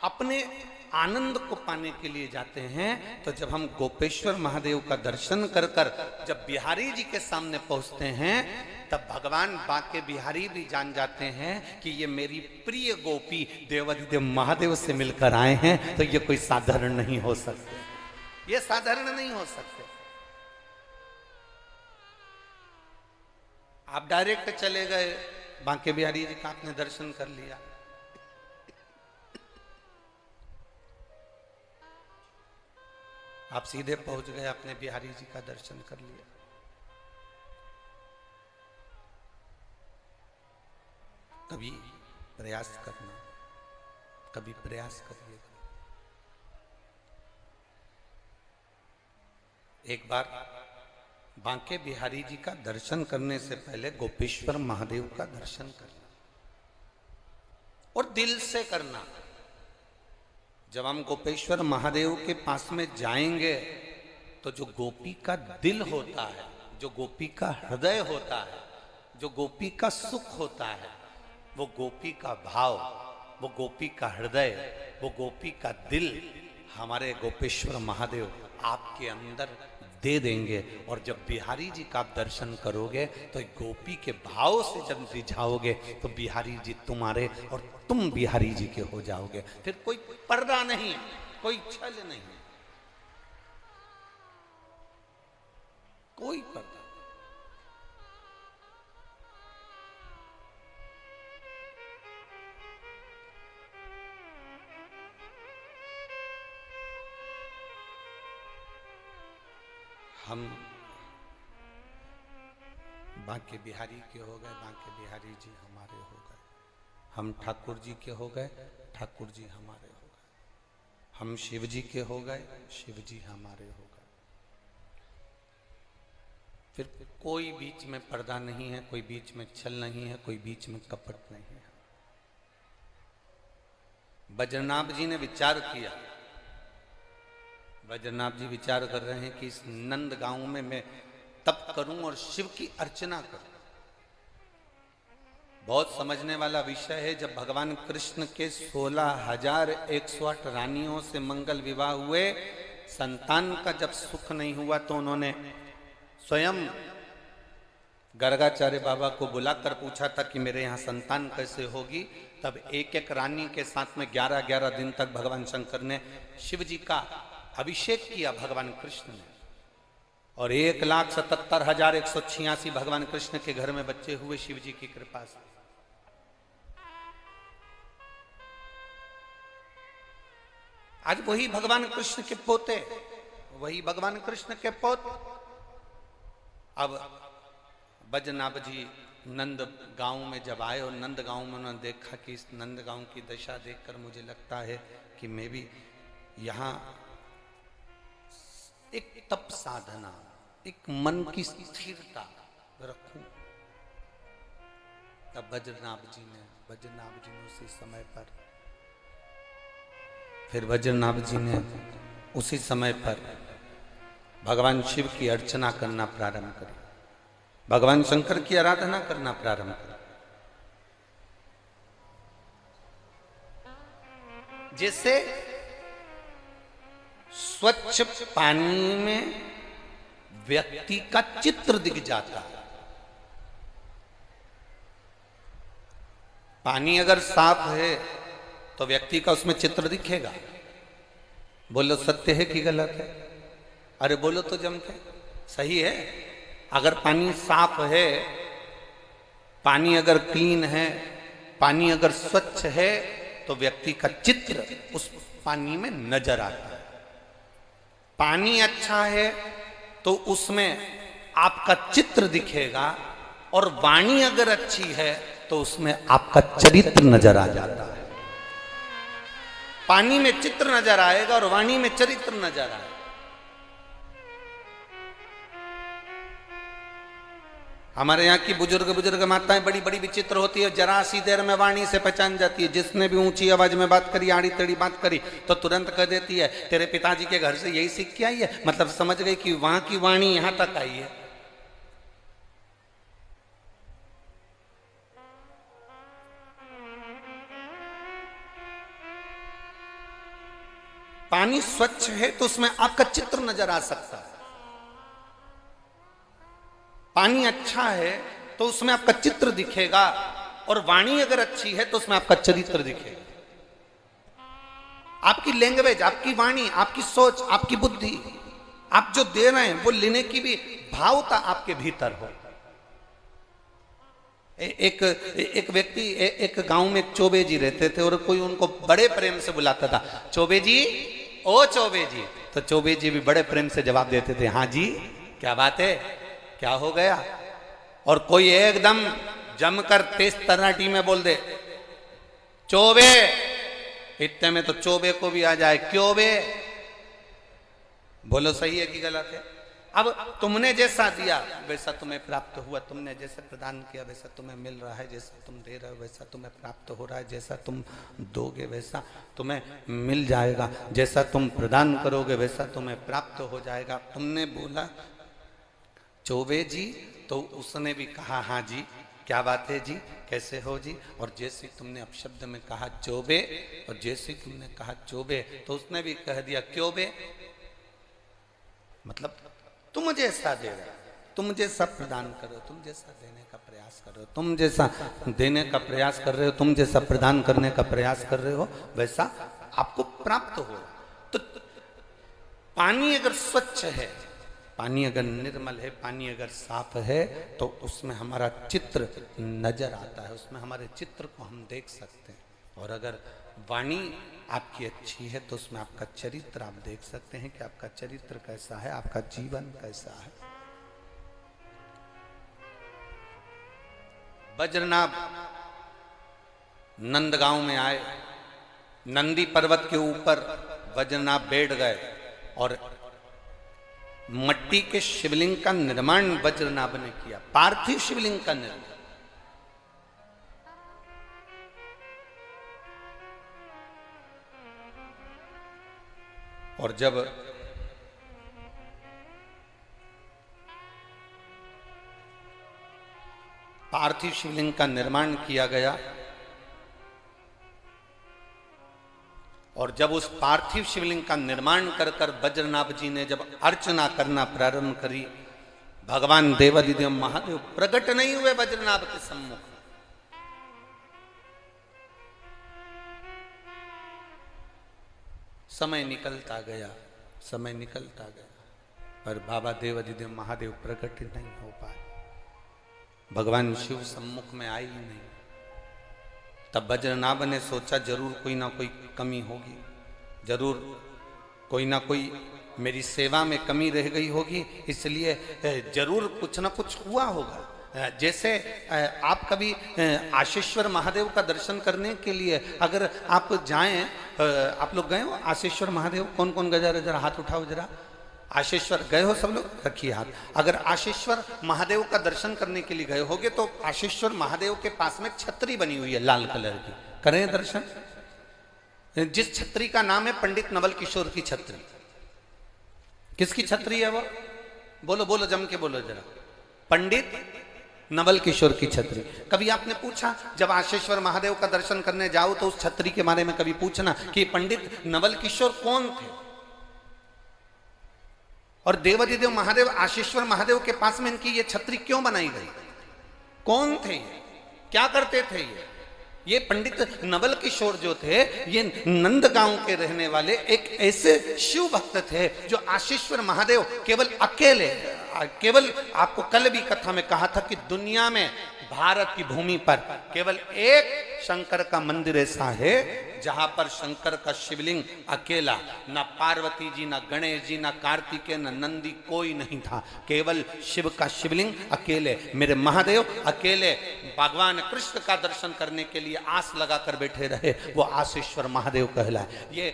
अपने आनंद को पाने के लिए जाते हैं, तो जब हम गोपेश्वर महादेव का दर्शन कर कर जब बिहारी जी के सामने पहुंचते हैं, तब भगवान बांके बिहारी भी जान जाते हैं कि ये मेरी प्रिय गोपी देवाधिदेव महादेव से मिलकर आए हैं, तो ये कोई साधारण नहीं हो सकते, ये साधारण नहीं हो सकते। आप डायरेक्ट चले गए, बांके बिहारी जी का आपने दर्शन कर लिया, आप सीधे पहुंच गए, अपने बिहारी जी का दर्शन कर लिया। कभी प्रयास करना, कभी प्रयास करिएगा। एक बार बांके बिहारी जी का दर्शन करने से पहले गोपेश्वर महादेव का दर्शन करना, और दिल से करना। जब हम गोपेश्वर महादेव के पास में जाएंगे, तो जो गोपी का दिल होता है, जो गोपी का हृदय होता है, जो गोपी का सुख होता है, वो गोपी का भाव, वो गोपी का हृदय, वो गोपी का दिल हमारे गोपेश्वर महादेव आपके अंदर दे देंगे। और जब बिहारी जी का आप दर्शन करोगे, तो गोपी के भाव से जब रिझाओगे, तो बिहारी जी तुम्हारे और तुम बिहारी जी के हो जाओगे। फिर कोई पर्दा नहीं, कोई छल नहीं, कोई पर्दा। हम बांके बिहारी के हो गए, बांके बिहारी जी हमारे हो गए। हम ठाकुर जी के हो गए, ठाकुर जी हमारे हो गए। हम शिव जी के हो गए, शिव जी हमारे हो गए। फिर कोई बीच में पर्दा नहीं है, कोई बीच में छल नहीं है, कोई बीच में कपट नहीं है। बद्रीनाथ जी ने विचार किया, बद्रीनाथ जी विचार कर रहे हैं कि इस नंद गांव में मैं तप करूं और शिव की अर्चना करूं। बहुत समझने वाला विषय है। जब भगवान कृष्ण के 16,108 रानियों से मंगल विवाह हुए, संतान का जब सुख नहीं हुआ, तो उन्होंने स्वयं गर्गाचार्य बाबा को बुलाकर पूछा था कि मेरे यहाँ संतान कैसे होगी। तब एक एक रानी के साथ में 11-11 दिन तक भगवान शंकर ने शिव जी का अभिषेक किया भगवान कृष्ण ने, और 1,77,186 भगवान कृष्ण के घर में बच्चे हुए शिव जी की कृपा से। आज वही भगवान कृष्ण के पोते, वही भगवान कृष्ण के पोत। अब बद्रीनाथ जी नंद गांव में जब आए, और नंद गांव में उन्होंने देखा कि इस नंद गांव की दशा देखकर मुझे लगता है कि मैं भी यहाँ एक तप साधना, एक मन की स्थिरता रखूं। तब बद्रीनाथ जी ने उसी समय पर, फिर बद्रीनाथ जी ने उसी समय पर भगवान शिव की अर्चना करना प्रारंभ करी, भगवान शंकर की आराधना करना प्रारंभ करी। जैसे स्वच्छ पानी में व्यक्ति का चित्र दिख जाता है। पानी अगर साफ है तो व्यक्ति का उसमें चित्र दिखेगा। बोलो सत्य है कि गलत है? अरे बोलो तो जम के। सही है। अगर पानी साफ है, पानी अगर क्लीन है, पानी अगर स्वच्छ है, तो व्यक्ति का चित्र उस पानी में नजर आता है। पानी अच्छा है तो उसमें आपका चित्र दिखेगा, और वाणी अगर अच्छी है तो उसमें आपका चरित्र नजर आ जाता है। पानी में चित्र नजर आएगा और वाणी में चरित्र नजर आएगा। हमारे यहाँ की बुजुर्ग माताएं बड़ी बड़ी विचित्र होती है, जरा सी देर में वाणी से पहचान जाती है। जिसने भी ऊंची आवाज में बात करी, आड़ी टेढ़ी बात करी, तो तुरंत कह देती है तेरे पिताजी के घर से यही सीख के आई है। मतलब समझ गई कि वहां की वाणी यहां तक आई है। पानी स्वच्छ है तो उसमें आपका चित्र नजर आ सकता है। पानी अच्छा है तो उसमें आपका चित्र दिखेगा, और वाणी अगर अच्छी है तो उसमें आपका चरित्र दिखेगा। आपकी लैंग्वेज, आपकी वाणी, आपकी सोच, आपकी बुद्धि, आप जो दे रहे हैं वो लेने की भी भावता आपके भीतर हो। एक व्यक्ति एक गांव में एक चौबे जी रहते थे, और कोई उनको बड़े प्रेम से बुलाता था, चौबे जी, ओ चौबे जी। तो चौबे जी भी बड़े प्रेम से जवाब देते थे, हाँ जी, क्या बात है, क्या हो गया। और कोई एकदम जमकर तेज तराटी में बोल दे, चौबे, इतने में तो चौबे को भी आ जाए, क्यों बे। बोलो सही है कि गलत है? अब तुमने जैसा दिया वैसा तुम्हें प्राप्त हुआ, तुमने जैसे प्रदान किया वैसा तुम्हें मिल रहा है, जैसा तुम दे रहे हो वैसा तुम्हें प्राप्त हो रहा है, जैसा तुम दोगे वैसा तुम्हें मिल जाएगा, जैसा तुम प्रदान करोगे वैसा तुम्हें प्राप्त हो जाएगा। तुमने बोला चौबे जी, तो उसने भी कहा हाँ जी, क्या बात है जी, कैसे हो जी। और जैसे तुमने अपशब्द में कहा चौबे, और जैसे तुमने कहा चौबे, तो उसने भी कह दिया क्यों बे। मतलब तुम जैसा दे रहे हो, तुम जैसा प्रदान करो, तुम जैसा देने का प्रयास करो, तुम जैसा देने का प्रयास कर रहे हो, तुम जैसा प्रदान करने का प्रयास कर रहे हो, वैसा आपको प्राप्त हो। तो पानी अगर स्वच्छ है, पानी अगर निर्मल है, पानी अगर साफ है, तो उसमें हमारा चित्र नजर आता है, उसमें हमारे चित्र को हम देख सकते हैं। और अगर वाणी आपकी अच्छी है तो उसमें आपका चरित्र आप देख सकते हैं कि आपका चरित्र कैसा है, आपका जीवन कैसा है। वज्रनाभ नंदगांव में आए, नंदी पर्वत के ऊपर वज्रनाभ बैठ गए, और मट्टी के शिवलिंग का निर्माण वज्रनाभ ने किया, पार्थिव शिवलिंग का निर्माण। और जब पार्थिव शिवलिंग का निर्माण किया गया, और जब उस पार्थिव शिवलिंग का निर्माण कर कर वज्रनाभ जी ने जब अर्चना करना प्रारंभ करी, भगवान देवादिदेव महादेव प्रकट नहीं हुए वज्रनाभ के सम्मुख। समय निकलता गया, समय निकलता गया, पर बाबा देवादिदेव महादेव प्रकट नहीं हो पाए। भगवान शिव सम्मुख में आई ही नहीं। तब वज्रनाभ ने सोचा जरूर कोई ना कोई कमी होगी, जरूर कोई ना कोई मेरी सेवा में कमी रह गई होगी, इसलिए जरूर कुछ ना कुछ हुआ होगा। जैसे आप कभी आशीश्वर महादेव का दर्शन करने के लिए अगर आप जाएं, आप लोग गए हो आशीश्वर महादेव? कौन कौन गए, जरा हाथ उठाओ जरा। आशीश्वर गए हो सब लोग? रखिए हाथ। अगर आशीश्वर महादेव का दर्शन करने के लिए गए होगे तो आशीश्वर महादेव के पास में छतरी बनी हुई है लाल कलर की, करें दर्शन। जिस छतरी का नाम है पंडित नवल किशोर की छतरी। किसकी छतरी है वो? बोलो बोलो, जम के बोलो जरा। पंडित नवल किशोर की छतरी। कभी आपने पूछा जब आशीश्वर महादेव का दर्शन करने जाओ तो उस छतरी के बारे में कभी पूछना कि पंडित नवल किशोर कौन थे, और देवादिदेव महादेव आशीश्वर महादेव के पास में इनकी ये छतरी क्यों बनाई गई, कौन थे ये, क्या करते थे ये? ये पंडित नवल किशोर जो थे, ये नंदगांव के रहने वाले एक ऐसे शिव भक्त थे जो आशीश्वर महादेव केवल अकेले, केवल आपको कल भी कथा में कहा था कि दुनिया में भारत की भूमि पर केवल एक शंकर का मंदिर ऐसा है जहां पर शंकर का शिवलिंग अकेला, ना पार्वती जी, ना गणेश जी, ना कार्तिकेय, ना नंदी, कोई नहीं था। केवल शिव का शिवलिंग अकेले, मेरे महादेव अकेले भगवान कृष्ण का दर्शन करने के लिए आस लगाकर बैठे रहे, वो आशीश्वर महादेव कहलाए। ये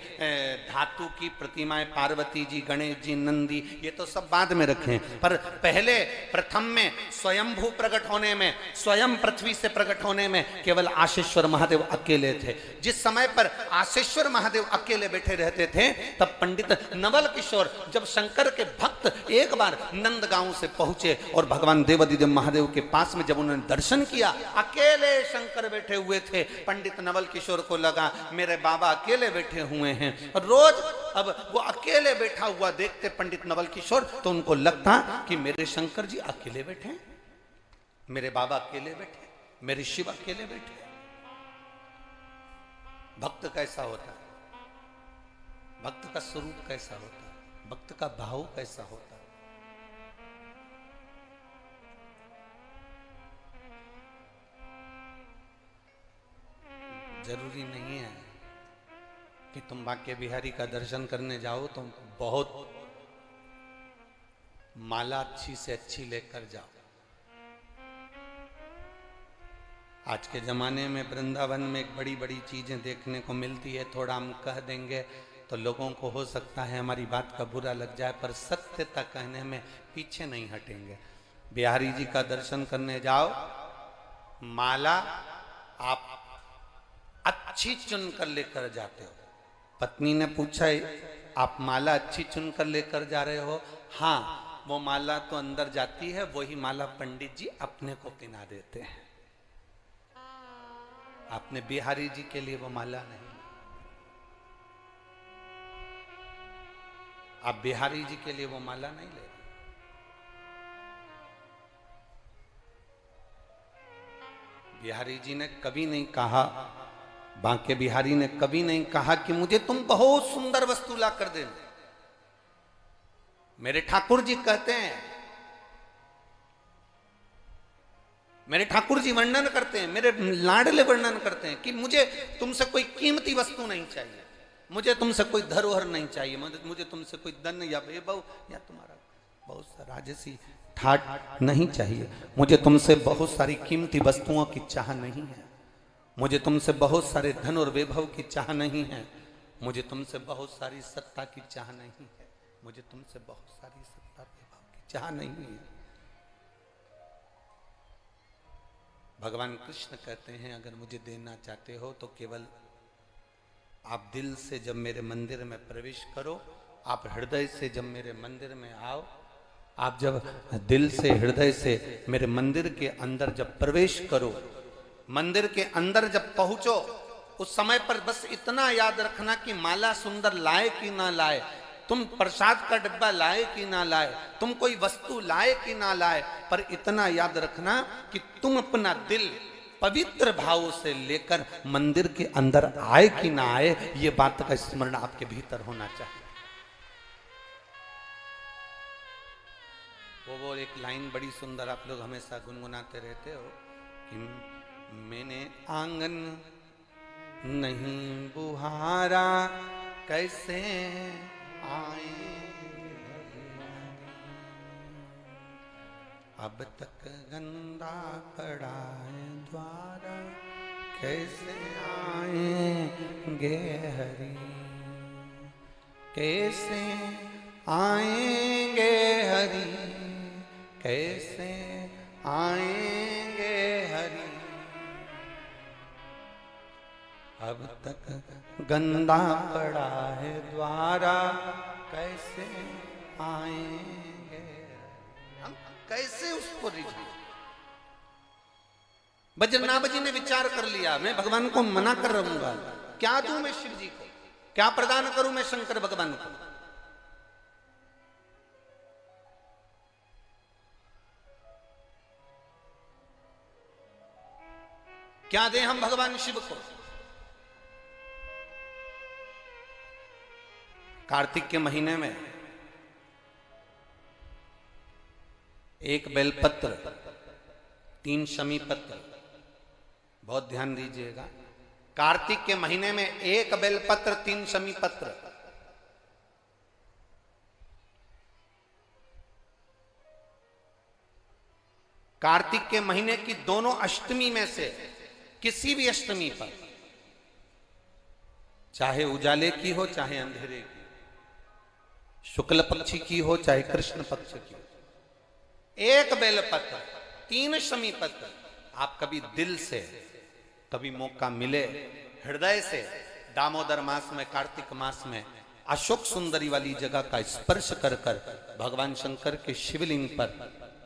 धातु की प्रतिमाएं पार्वती जी, गणेश जी, नंदी, ये तो सब बाद में रखे, पर पहले प्रथम में स्वयंभू प्रकट होने में, स्वयं पृथ्वी से प्रकट होने में केवल आशीश्वर महादेव अकेले थे। जिस समय पर आशीश्वर महादेव अकेले बैठे रहते थे, तब पंडित नवल किशोर जब शंकर के भक्त एक बार नंदगांव से पहुंचे और भगवान देवादिदेव महादेव के पास में जब उन्होंने दर्शन किया, अकेले शंकर बैठे हुए थे। पंडित नवल किशोर को लगा मेरे बाबा अकेले बैठे हुए हैं, और रोज अब वो अकेले बैठा हुआ देखते पंडित नवल किशोर, तो उनको लगता कि मेरे शंकर जी अकेले बैठे, मेरे बाबा अकेले बैठे, मेरे शिव अकेले बैठे। भक्त कैसा होता है, भक्त का स्वरूप कैसा होता है, भक्त का भाव कैसा होता है। जरूरी नहीं है कि तुम बांके बिहारी का दर्शन करने जाओ तो बहुत माला अच्छी से अच्छी लेकर जाओ। आज के ज़माने में वृंदावन में एक बड़ी बड़ी चीज़ें देखने को मिलती है, थोड़ा हम कह देंगे तो लोगों को हो सकता है हमारी बात का बुरा लग जाए, पर सत्यता कहने में पीछे नहीं हटेंगे। बिहारी जी का दर्शन करने जाओ, माला आप अच्छी चुन कर लेकर जाते हो। पत्नी ने पूछा, आप माला अच्छी चुन कर लेकर जा रहे हो? हाँ, वो माला तो अंदर जाती है, वही माला पंडित जी अपने को पहना देते हैं। आपने बिहारी जी के लिए वो माला नहीं, आप बिहारी जी के लिए वो माला नहीं ले। बिहारी जी ने कभी नहीं कहा, बांके बिहारी ने कभी नहीं कहा कि मुझे तुम बहुत सुंदर वस्तु ला कर देना। मेरे ठाकुर जी कहते हैं, मेरे ठाकुर जी वर्णन करते हैं, मेरे लाडले वर्णन करते हैं कि मुझे तुमसे कोई कीमती वस्तु नहीं चाहिए, मुझे तुमसे कोई धरोहर नहीं चाहिए, मुझे तुमसे कोई धन या वैभव या तुम्हारा बहुत सा राजसी ठाट नहीं चाहिए। मुझे तुमसे बहुत सारी कीमती वस्तुओं की चाह नहीं है, मुझे तुमसे बहुत सारे धन और वैभव की चाह नहीं है, मुझे तुमसे बहुत सारी सत्ता की चाह नहीं है, मुझे तुमसे बहुत सारी सत्ता वैभव की चाह नहीं है। भगवान कृष्ण कहते हैं, अगर मुझे देना चाहते हो तो केवल आप दिल से जब मेरे मंदिर में प्रवेश करो, आप हृदय से जब मेरे मंदिर में आओ, आप जब दिल से हृदय से मेरे मंदिर के अंदर जब प्रवेश करो, मंदिर के अंदर जब पहुंचो, उस समय पर बस इतना याद रखना कि माला सुंदर लाए कि ना लाए, तुम प्रसाद का डिब्बा लाए कि ना लाए, तुम कोई वस्तु लाए कि ना लाए, पर इतना याद रखना कि तुम अपना दिल पवित्र भाव से लेकर मंदिर के अंदर आए कि ना आए, ये बात का स्मरण आपके भीतर होना चाहिए। वो एक लाइन बड़ी सुंदर आप लोग हमेशा गुनगुनाते रहते हो कि मैंने आंगन नहीं बुहारा, कैसे आए अब तक गंदा पड़ा है द्वारा, कैसे आएंगे हरि, कैसे आएंगे हरि, कैसे आएंगे हरि, अब तक गंदा पड़ा है द्वारा, कैसे आएंगे। हम कैसे उसको रिझाएं? बजरनाभ जी ने विचार कर लिया, मैं भगवान को मना कर रहूंगा, क्या दूं मैं शिव जी को, क्या प्रदान करूं मैं शंकर भगवान को। क्या दें हम भगवान शिव को? कार्तिक के महीने में एक बेलपत्र, 3 शमी पत्र, बहुत ध्यान दीजिएगा। कार्तिक के महीने में एक बेलपत्र, 3 शमी पत्र। कार्तिक के महीने की दोनों अष्टमी में से किसी भी अष्टमी पर, चाहे उजाले की हो चाहे अंधेरे की, शुक्ल पक्षी की हो चाहे कृष्ण पक्ष की, एक बेलपत्र, 3 शमी पत्र, आप कभी दिल से, कभी मौका मिले हृदय से, दामोदर मास में, कार्तिक मास में अशोक सुंदरी वाली जगह का स्पर्श कर कर भगवान शंकर के शिवलिंग पर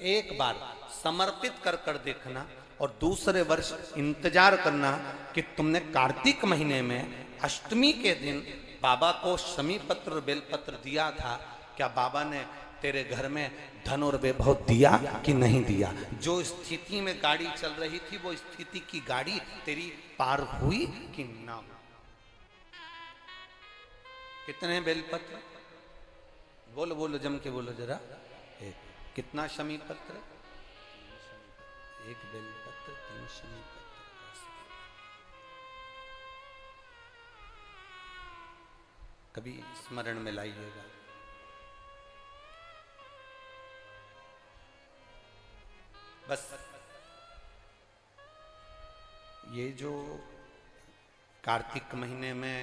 एक बार समर्पित कर कर देखना, और दूसरे वर्ष इंतजार करना कि तुमने कार्तिक महीने में अष्टमी के दिन बाबा को शमी पत्र और बेलपत्र दिया था, क्या बाबा ने तेरे घर में धन और वैभव दिया कि नहीं दिया? जो स्थिति में गाड़ी चल रही थी वो स्थिति की गाड़ी तेरी पार हुई कि ना हुई? कितने बेलपत्र? बोलो बोलो, जम के बोलो जरा। एक। कितना शमी पत्र? एक बेलपत्र, 3 शमी पत्र। कभी स्मरण में लाइएगा। बस ये जो कार्तिक महीने में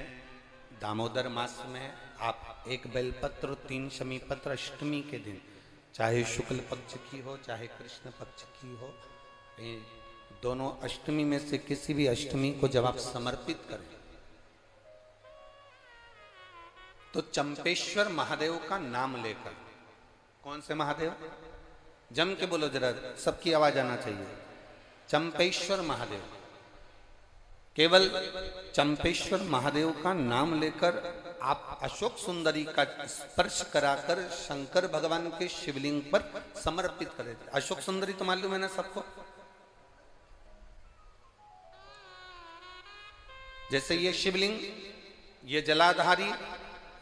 दामोदर मास में आप एक बेलपत्र, 3 शमी पत्र अष्टमी के दिन, चाहे शुक्ल पक्ष की हो चाहे कृष्ण पक्ष की हो, दोनों अष्टमी में से किसी भी अष्टमी को जब आप समर्पित करें तो चंपेश्वर महादेव का नाम लेकर, कौन से महादेव? जम के बोलो जरा, सबकी आवाज आना चाहिए। चंपेश्वर महादेव, केवल चंपेश्वर महादेव का नाम लेकर आप अशोक सुंदरी का स्पर्श कराकर शंकर भगवान के शिवलिंग पर समर्पित करें। अशोक सुंदरी तो मालूम है ना सबको? जैसे ये शिवलिंग, ये जलाधारी,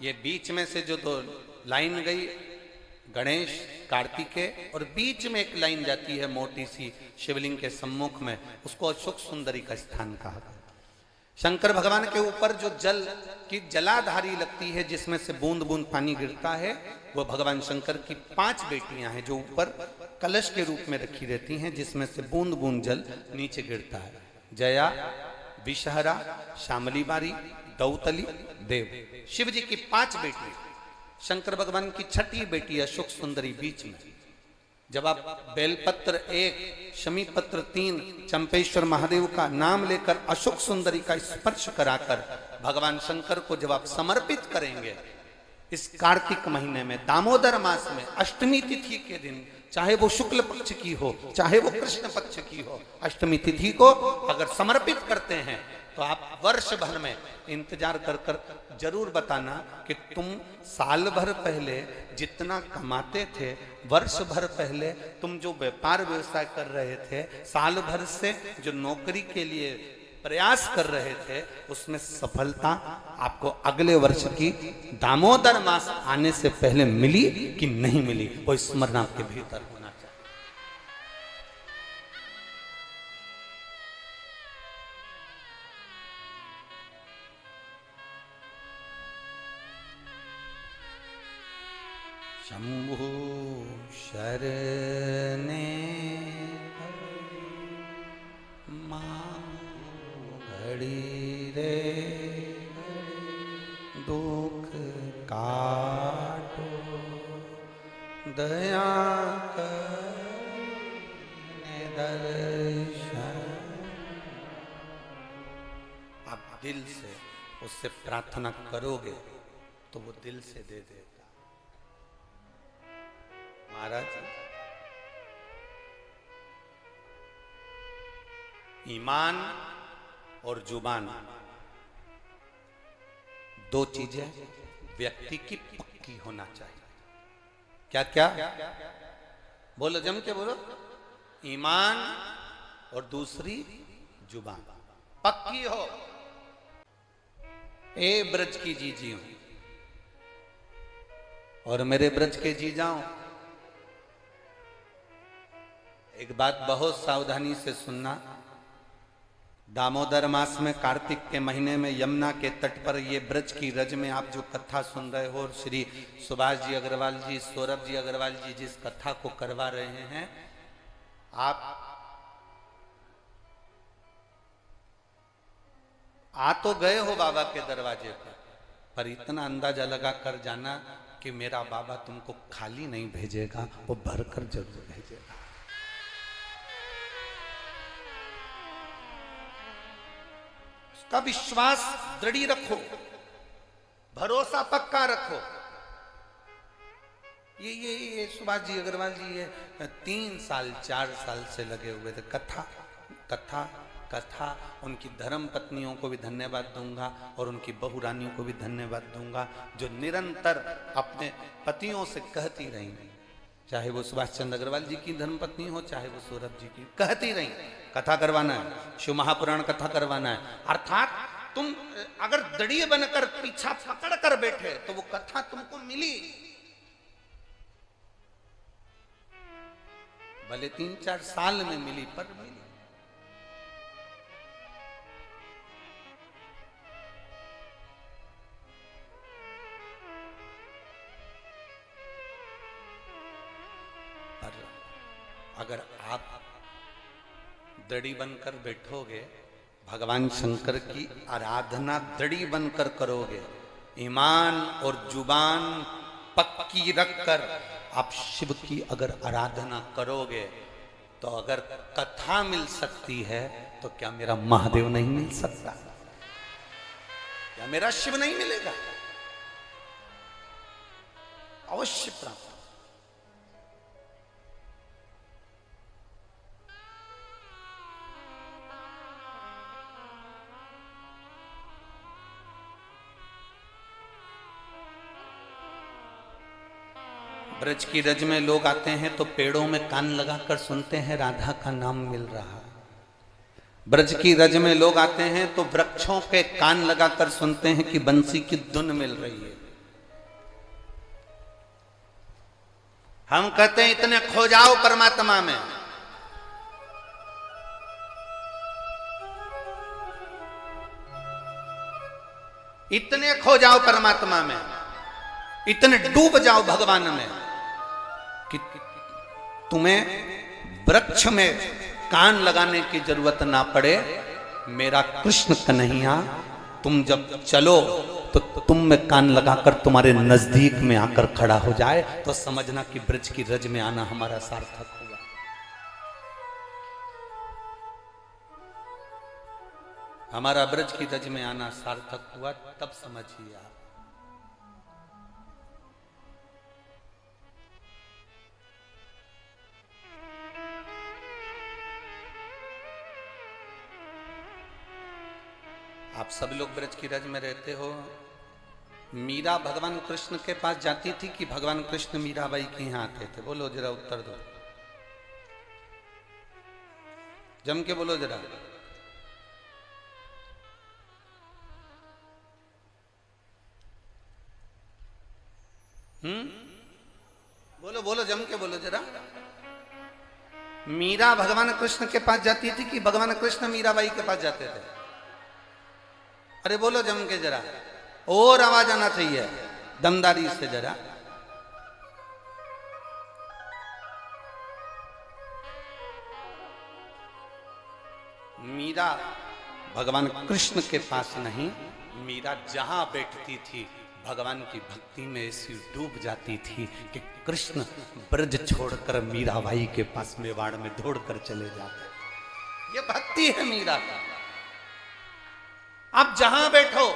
ये बीच में से जो 2 लाइन गई, गणेश, कार्तिकेय, और बीच में एक लाइन जाती है मोटी सी शिवलिंग के सम्मुख में, उसको अशोक सुंदरी का स्थान कहा गया। शंकर भगवान के ऊपर जो जल की जलाधारी लगती है, जिसमें से बूंद बूंद पानी गिरता है, वो भगवान शंकर की 5 बेटियां हैं जो ऊपर कलश के रूप में रखी रहती हैं, जिसमें से बूंद बूंद जल नीचे गिरता है। जया, विषहरा, शामली बारी, दौतली, देव। शिव जी की 5 बेटी, शंकर भगवान की 6ठी बेटी अशोक सुंदरी बीच में। जब आप बेलपत्र 1, शमी पत्र 3, चंपेश्वर महादेव का नाम लेकर अशोक सुंदरी का स्पर्श कराकर भगवान शंकर को जब आप समर्पित करेंगे इस कार्तिक महीने में, दामोदर मास में, अष्टमी तिथि के दिन, चाहे वो शुक्ल पक्ष की हो चाहे वो कृष्ण पक्ष की हो, अष्टमी तिथि को अगर समर्पित करते हैं तो आप वर्ष भर में इंतजार कर कर जरूर बताना कि तुम साल भर पहले जितना कमाते थे, वर्ष भर पहले तुम जो व्यापार व्यवसाय कर रहे थे, साल भर से जो नौकरी के लिए प्रयास कर रहे थे, उसमें सफलता आपको अगले वर्ष की दामोदर मास आने से पहले मिली कि नहीं मिली, वो स्मरण आपके भीतर होना चाहिए। शंभु शरणे घड़ी रे दुख काटो दया करने दर्शन। आप दिल से उससे प्रार्थना करोगे तो वो दिल से दे देगा। महाराज, ईमान और जुबान 2 चीजें व्यक्ति की पक्की होना चाहिए। क्या क्या? बोलो, जम के बोलो। ईमान और दूसरी जुबान पक्की हो। ए ब्रज की जीजियों और मेरे ब्रज के जी जाओ, एक बात बहुत सावधानी से सुनना। दामोदर मास में कार्तिक के महीने में यमुना के तट पर ये ब्रज की रज में आप जो कथा सुन रहे हो, और श्री सुभाष जी अग्रवाल जी, सौरभ जी अग्रवाल जी जिस कथा को करवा रहे हैं, आप आ तो गए हो बाबा के दरवाजे पर इतना अंदाजा लगा कर जाना कि मेरा बाबा तुमको खाली नहीं भेजेगा, वो भरकर जरूर भेजेगा। उसका विश्वास दृढ़ रखो, भरोसा पक्का रखो। ये सुभाष जी अग्रवाल जी ये 3 साल 4 साल से लगे हुए थे कथा कथा कथा। उनकी धर्म पत्नियों को भी धन्यवाद दूंगा और उनकी बहू रानियों को भी धन्यवाद दूंगा, जो निरंतर अपने पतियों से कहती रही, चाहे वो सुभाष चंद्र अग्रवाल जी की धर्मपत्नी हो, चाहे वो सौरभ जी की, कहती रही कथा करवाना है, शिव महापुराण कथा करवाना है। अर्थात तुम अगर दृढ़ बनकर पीछा पकड़ कर बैठे तो वो कथा तुमको मिली, भले 3-4 साल में मिली पर मिली। अगर आप दृढ़ बनकर बैठोगे, भगवान शंकर की आराधना दृढ़ बनकर करोगे, ईमान और जुबान पक्की रखकर आप शिव की अगर आराधना करोगे, तो अगर कथा मिल सकती है तो क्या मेरा महादेव नहीं मिल सकता? क्या मेरा शिव नहीं मिलेगा? अवश्य प्राप्त। ब्रज की रज में लोग आते हैं तो पेड़ों में कान लगाकर सुनते हैं राधा का नाम मिल रहा। ब्रज की रज में लोग आते हैं तो वृक्षों के कान लगाकर सुनते हैं कि बंसी की धुन मिल रही है। हम कहते हैं इतने खो जाओ परमात्मा में, इतने खो जाओ परमात्मा में, इतने डूब जाओ भगवान में कि तुम्हें वृक्ष में कान लगाने की जरूरत ना पड़े। मेरा कृष्ण कन्हैया तुम जब चलो तो तुम में कान लगाकर तुम्हारे नजदीक में आकर खड़ा हो जाए, तो समझना कि ब्रज की रज में आना हमारा सार्थक हुआ। हमारा ब्रज की रज में आना सार्थक हुआ, तब समझिए आप। आप सब लोग ब्रज की रज में रहते हो। मीरा भगवान कृष्ण के पास जाती थी कि भगवान कृष्ण मीराबाई के यहां आते थे? बोलो जरा, उत्तर दो, जम के बोलो जरा। बोलो बोलो, जम के बोलो जरा। मीरा भगवान कृष्ण के पास जाती थी कि भगवान कृष्ण मीराबाई के पास जाते थे? अरे बोलो जम के जरा, और आवाज आना चाहिए दमदारी से जरा। मीरा भगवान कृष्ण के पास नहीं, मीरा जहां बैठती थी भगवान की भक्ति में ऐसी डूब जाती थी कि कृष्ण ब्रज छोड़कर मीराबाई के पास मेवाड़ में दौड़कर चले जाते। ये भक्ति है मीरा का। आप जहां बैठो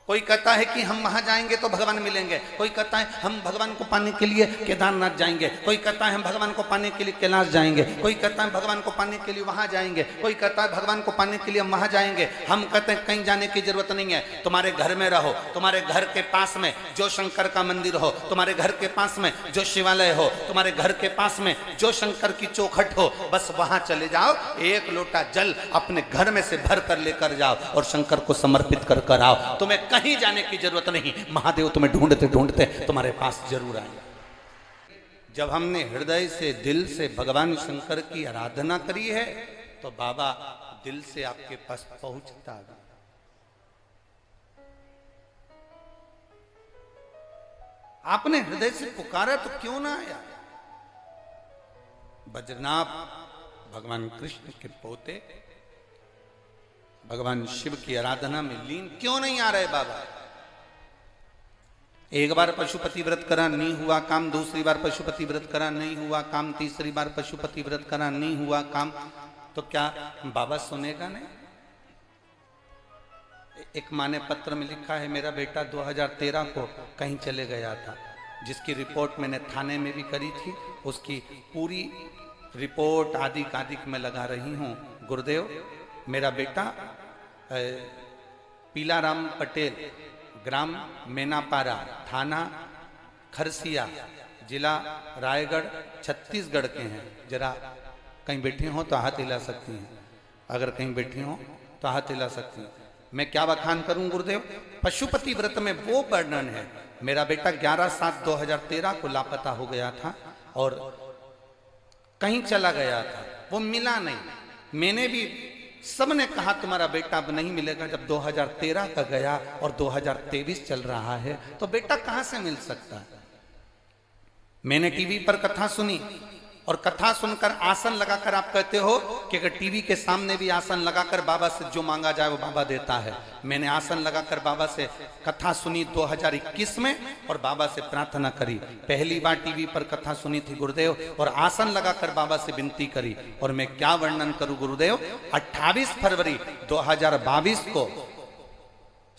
कोई कहता है कि हम वहां जाएंगे तो भगवान मिलेंगे, कोई कहता है हम भगवान को पाने के लिए केदारनाथ जाएंगे, कोई कहता है हम भगवान को पाने के लिए कैलाश जाएंगे, कोई कहता है भगवान को पाने के लिए वहां जाएंगे, कोई कहता है भगवान को पाने के लिए हम वहां जाएंगे। हम कहते हैं कहीं जाने की जरूरत नहीं है, तुम्हारे घर में रहो, तुम्हारे घर के पास में जो शंकर का मंदिर हो, तुम्हारे घर के पास में जो शिवालय हो, तुम्हारे घर के पास में जो शंकर की चौखट हो, बस वहां चले जाओ, एक लोटा जल अपने घर में से भर कर लेकर जाओ और शंकर को समर्पित कर कर आओ। तुम्हें कहीं जाने की जरूरत नहीं, महादेव तुम्हें ढूंढते ढूंढते तुम्हारे पास जरूर आएंगे। जब हमने हृदय से दिल से भगवान शंकर की आराधना करी है तो बाबा दिल से आपके पास पहुंचता है। आपने हृदय से पुकारा तो क्यों ना आया? बद्रीनाथ भगवान कृष्ण के पोते भगवान शिव की आराधना में लीन क्यों नहीं आ रहे बाबा? एक बार पशुपति व्रत करा नहीं हुआ काम, दूसरी बार पशुपति व्रत करा नहीं हुआ काम, तीसरी बार पशुपति व्रत करा नहीं हुआ काम, तो क्या बाबा सुनेगा नहीं? एक माँ ने पत्र में लिखा है मेरा बेटा 2013 को कहीं चले गया था, जिसकी रिपोर्ट मैंने थाने में भी करी थी, उसकी पूरी रिपोर्ट आदि कादिक में लगा रही हूँ। गुरुदेव मेरा बेटा पीलाराम पटेल, ग्राम मेनापारा, थाना खरसिया, जिला रायगढ़, छत्तीसगढ़ के हैं। जरा कहीं बैठी हो तो हाथ हिला सकती हैं, अगर कहीं बैठी हो तो हाथ हिला सकती हैं। मैं क्या बखान करूं गुरुदेव? पशुपति व्रत में वो वर्णन है, मेरा बेटा 11/7/2013 को लापता हो गया था और कहीं चला गया था, वो मिला नहीं। मैंने भी सबने कहा तुम्हारा बेटा अब नहीं मिलेगा। जब 2013 का गया और 2023 चल रहा है तो बेटा कहां से मिल सकता है? मैंने टीवी पर कथा सुनी और कथा सुनकर आसन लगाकर आप कहते हो कि अगर टीवी के सामने भी आसन लगाकर बाबा से जो मांगा जाए वो बाबा देता है। मैंने आसन लगाकर बाबा से कथा सुनी 2021 में और बाबा से प्रार्थना करी। पहली बार टीवी पर कथा सुनी थी गुरुदेव और आसन लगाकर बाबा से विनती करी। और मैं क्या वर्णन करूं गुरुदेव, 28 फरवरी 2022 को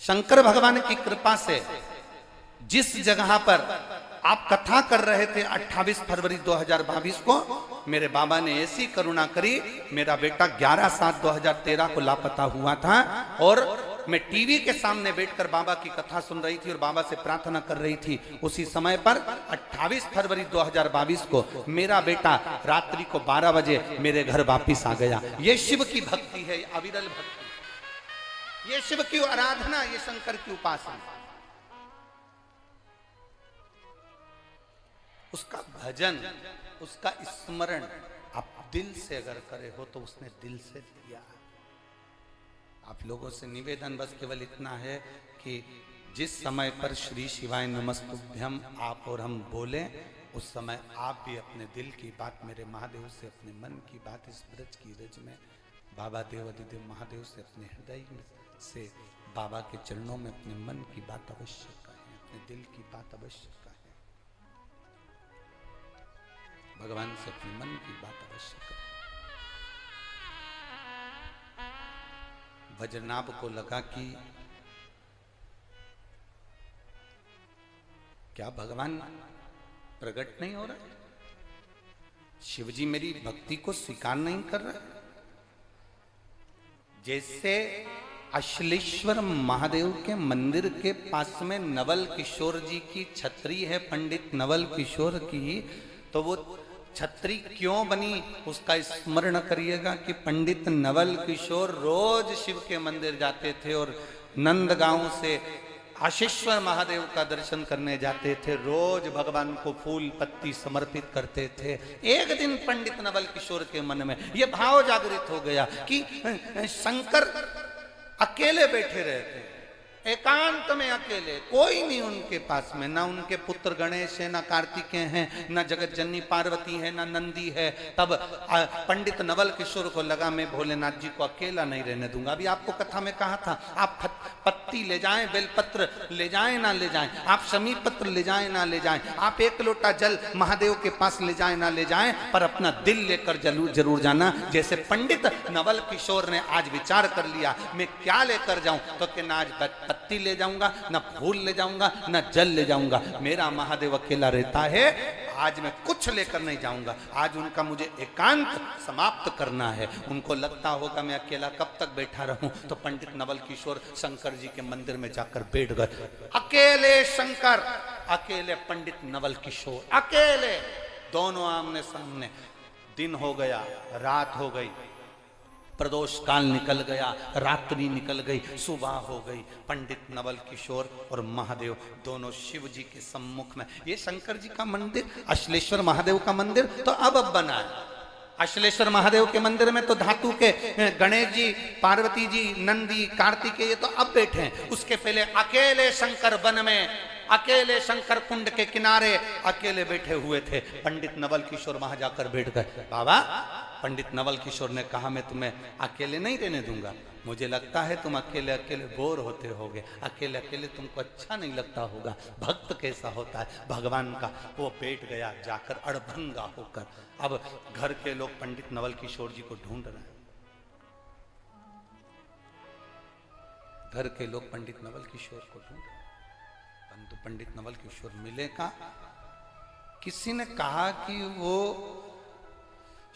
शंकर भगवान की कृपा से जिस जगह पर आप कथा कर रहे थे 28 फरवरी 2022 को, मेरे बाबा ने ऐसी करुणा करी, मेरा बेटा 11/7/2013 को लापता हुआ था और मैं टीवी के सामने बैठकर बाबा की कथा सुन रही थी और बाबा से प्रार्थना कर रही थी। उसी समय पर 28 फरवरी 2022 को मेरा बेटा रात्रि को 12 बजे मेरे घर वापिस आ गया। ये शिव की भक्ति है, अविरल भक्ति, ये शिव की आराधना, ये शंकर की उपासना, उसका भजन, उसका स्मरण आप दिल से अगर करे हो तो उसने दिल से दिया। आप लोगों से निवेदन बस केवल इतना है कि जिस समय पर श्री शिवाय नमस्तुभ्यम आप और हम बोलें, उस समय आप भी अपने दिल की बात मेरे महादेव से, अपने मन की बात इस ब्रज की रज में बाबा देवाधिदेव महादेव से, अपने हृदय से बाबा के चरणों में अपने मन की बात अवश्य कहें, अपने दिल की बात अवश्य कहें, भगवान से अपने मन की बात अवश्य करें। वज्रनाभ को लगा कि क्या भगवान प्रकट नहीं हो रहा, शिवजी मेरी भक्ति को स्वीकार नहीं कर रहे। जैसे अश्लेश्वर महादेव के मंदिर के पास में नवल किशोर जी की छतरी है, पंडित नवल किशोर की, तो वो छतरी क्यों बनी उसका स्मरण करिएगा कि पंडित नवल किशोर रोज शिव के मंदिर जाते थे और नंदगांव से आशीश्वर महादेव का दर्शन करने जाते थे, रोज भगवान को फूल पत्ती समर्पित करते थे। एक दिन पंडित नवल किशोर के मन में यह भाव जागृत हो गया कि शंकर अकेले बैठे रहते, एकांत में अकेले, कोई नहीं उनके पास में, ना उनके पुत्र गणेश है, ना कार्तिकेय हैं, ना जगत जननी पार्वती है, ना नंदी है। तब पंडित नवल किशोर को लगा मैं भोलेनाथ जी को अकेला नहीं रहने दूंगा। अभी आपको कथा में कहा था, आप पत्ती ले जाएं, बेलपत्र ले जाएं ना ले जाएं, आप शमी पत्र ले जाएं ना ले जाएं, आप एक लोटा जल महादेव के पास ले जाएं ना ले जाएं, पर अपना दिल लेकर जरूर जाना। जैसे पंडित नवल किशोर ने आज विचार कर लिया मैं क्या लेकर जाऊं, तो कि ना आज पत्ती ले जाऊंगा, न फूल ले जाऊंगा, न जल ले जाऊंगा। मेरा महादेव अकेला रहता है। आज मैं कुछ लेकर नहीं जाऊंगा। आज उनका मुझे एकांत समाप्त करना है। उनको लगता होगा मैं अकेला कब तक बैठा रहूं, तो पंडित नवल किशोर शंकर जी के मंदिर में जाकर बैठ गए। अकेले शंकर, अकेले पंडित नवल किशोर, अकेले, दोनों आमने सामने। दिन हो गया, रात हो गई, प्रदोष काल निकल गया, रात्रि निकल गई, सुबह हो गई। पंडित नवल किशोर और महादेव दोनों शिव जी के सम्मुख में। ये शंकर जी का मंदिर, अश्लेश्वर महादेव का मंदिर तो अब बना है। अश्लेश्वर महादेव के मंदिर में तो धातु के गणेश जी, पार्वती जी, नंदी, कार्तिकेय तो अब बैठे हैं। उसके पहले अकेले शंकर वन में, अकेले शंकर कुंड के किनारे अकेले बैठे हुए थे। पंडित नवल किशोर वहां जाकर बैठ गए। बाबा, पंडित नवल किशोर ने कहा मैं तुम्हें अकेले नहीं रहने दूंगा। मुझे लगता है तुम अकेले अकेले बोर होते होगे, अकेले अकेले तुमको अच्छा नहीं लगता होगा। भक्त कैसा होता है भगवान का। वो बैठ गया जाकर अड़भंगा होकर। अब घर के लोग पंडित नवल किशोर जी को ढूंढ रहे हैं। घर के लोग पंडित नवल किशोर को ढूंढ रहे हैं, परंतु पंडित नवल किशोर मिले का। किसी ने कहा कि वो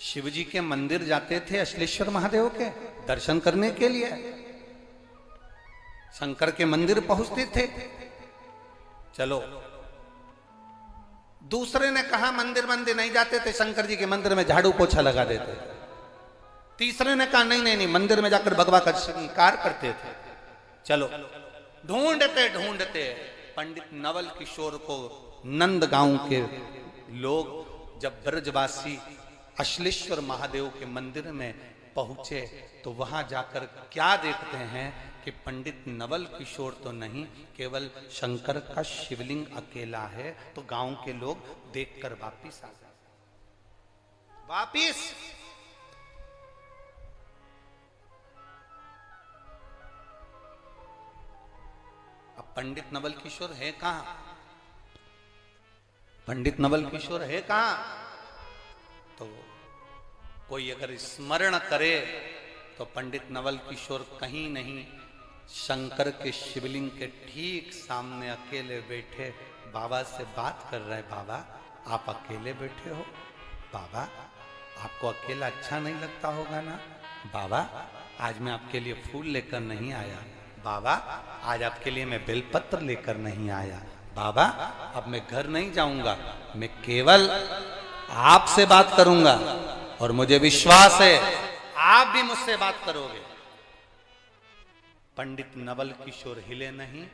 शिवजी के मंदिर जाते थे अश्लेश्वर महादेव के दर्शन करने के लिए, शंकर के मंदिर पहुंचते थे। चलो, दूसरे ने कहा मंदिर मंदिर नहीं जाते थे, शंकर जी के मंदिर में झाड़ू पोछा लगा देते थे। तीसरे ने कहा नहीं नहीं नहीं, मंदिर में जाकर भगवा का स्वीकार करते थे। चलो, ढूंढते ढूंढते पंडित नवल किशोर को नंद गांव के लोग जब ब्रजवासी अश्लेश्वर महादेव के मंदिर में पहुंचे तो वहां जाकर क्या देखते हैं कि पंडित नवल किशोर तो नहीं, केवल शंकर का शिवलिंग अकेला है। तो गांव के लोग देखकर वापिस आ गए। वापिस अब पंडित नवल किशोर है कहां? पंडित नवल किशोर है कहां? तो कोई अगर स्मरण करे तो पंडित नवल किशोर कहीं नहीं, शंकर के शिवलिंग के ठीक सामने अकेले बैठे बाबा से बात कर रहे। बाबा, आप अकेले बैठे हो? बाबा, आपको अकेला अच्छा नहीं लगता होगा ना? बाबा, आज मैं आपके लिए फूल लेकर नहीं आया। बाबा, आज आपके लिए मैं बेलपत्र लेकर नहीं आया। बाबा, अब मैं घर नहीं जाऊंगा, मैं केवल आपसे बात करूंगा और मुझे विश्वास है आप भी मुझसे बात करोगे। पंडित नवल किशोर हिले नहीं,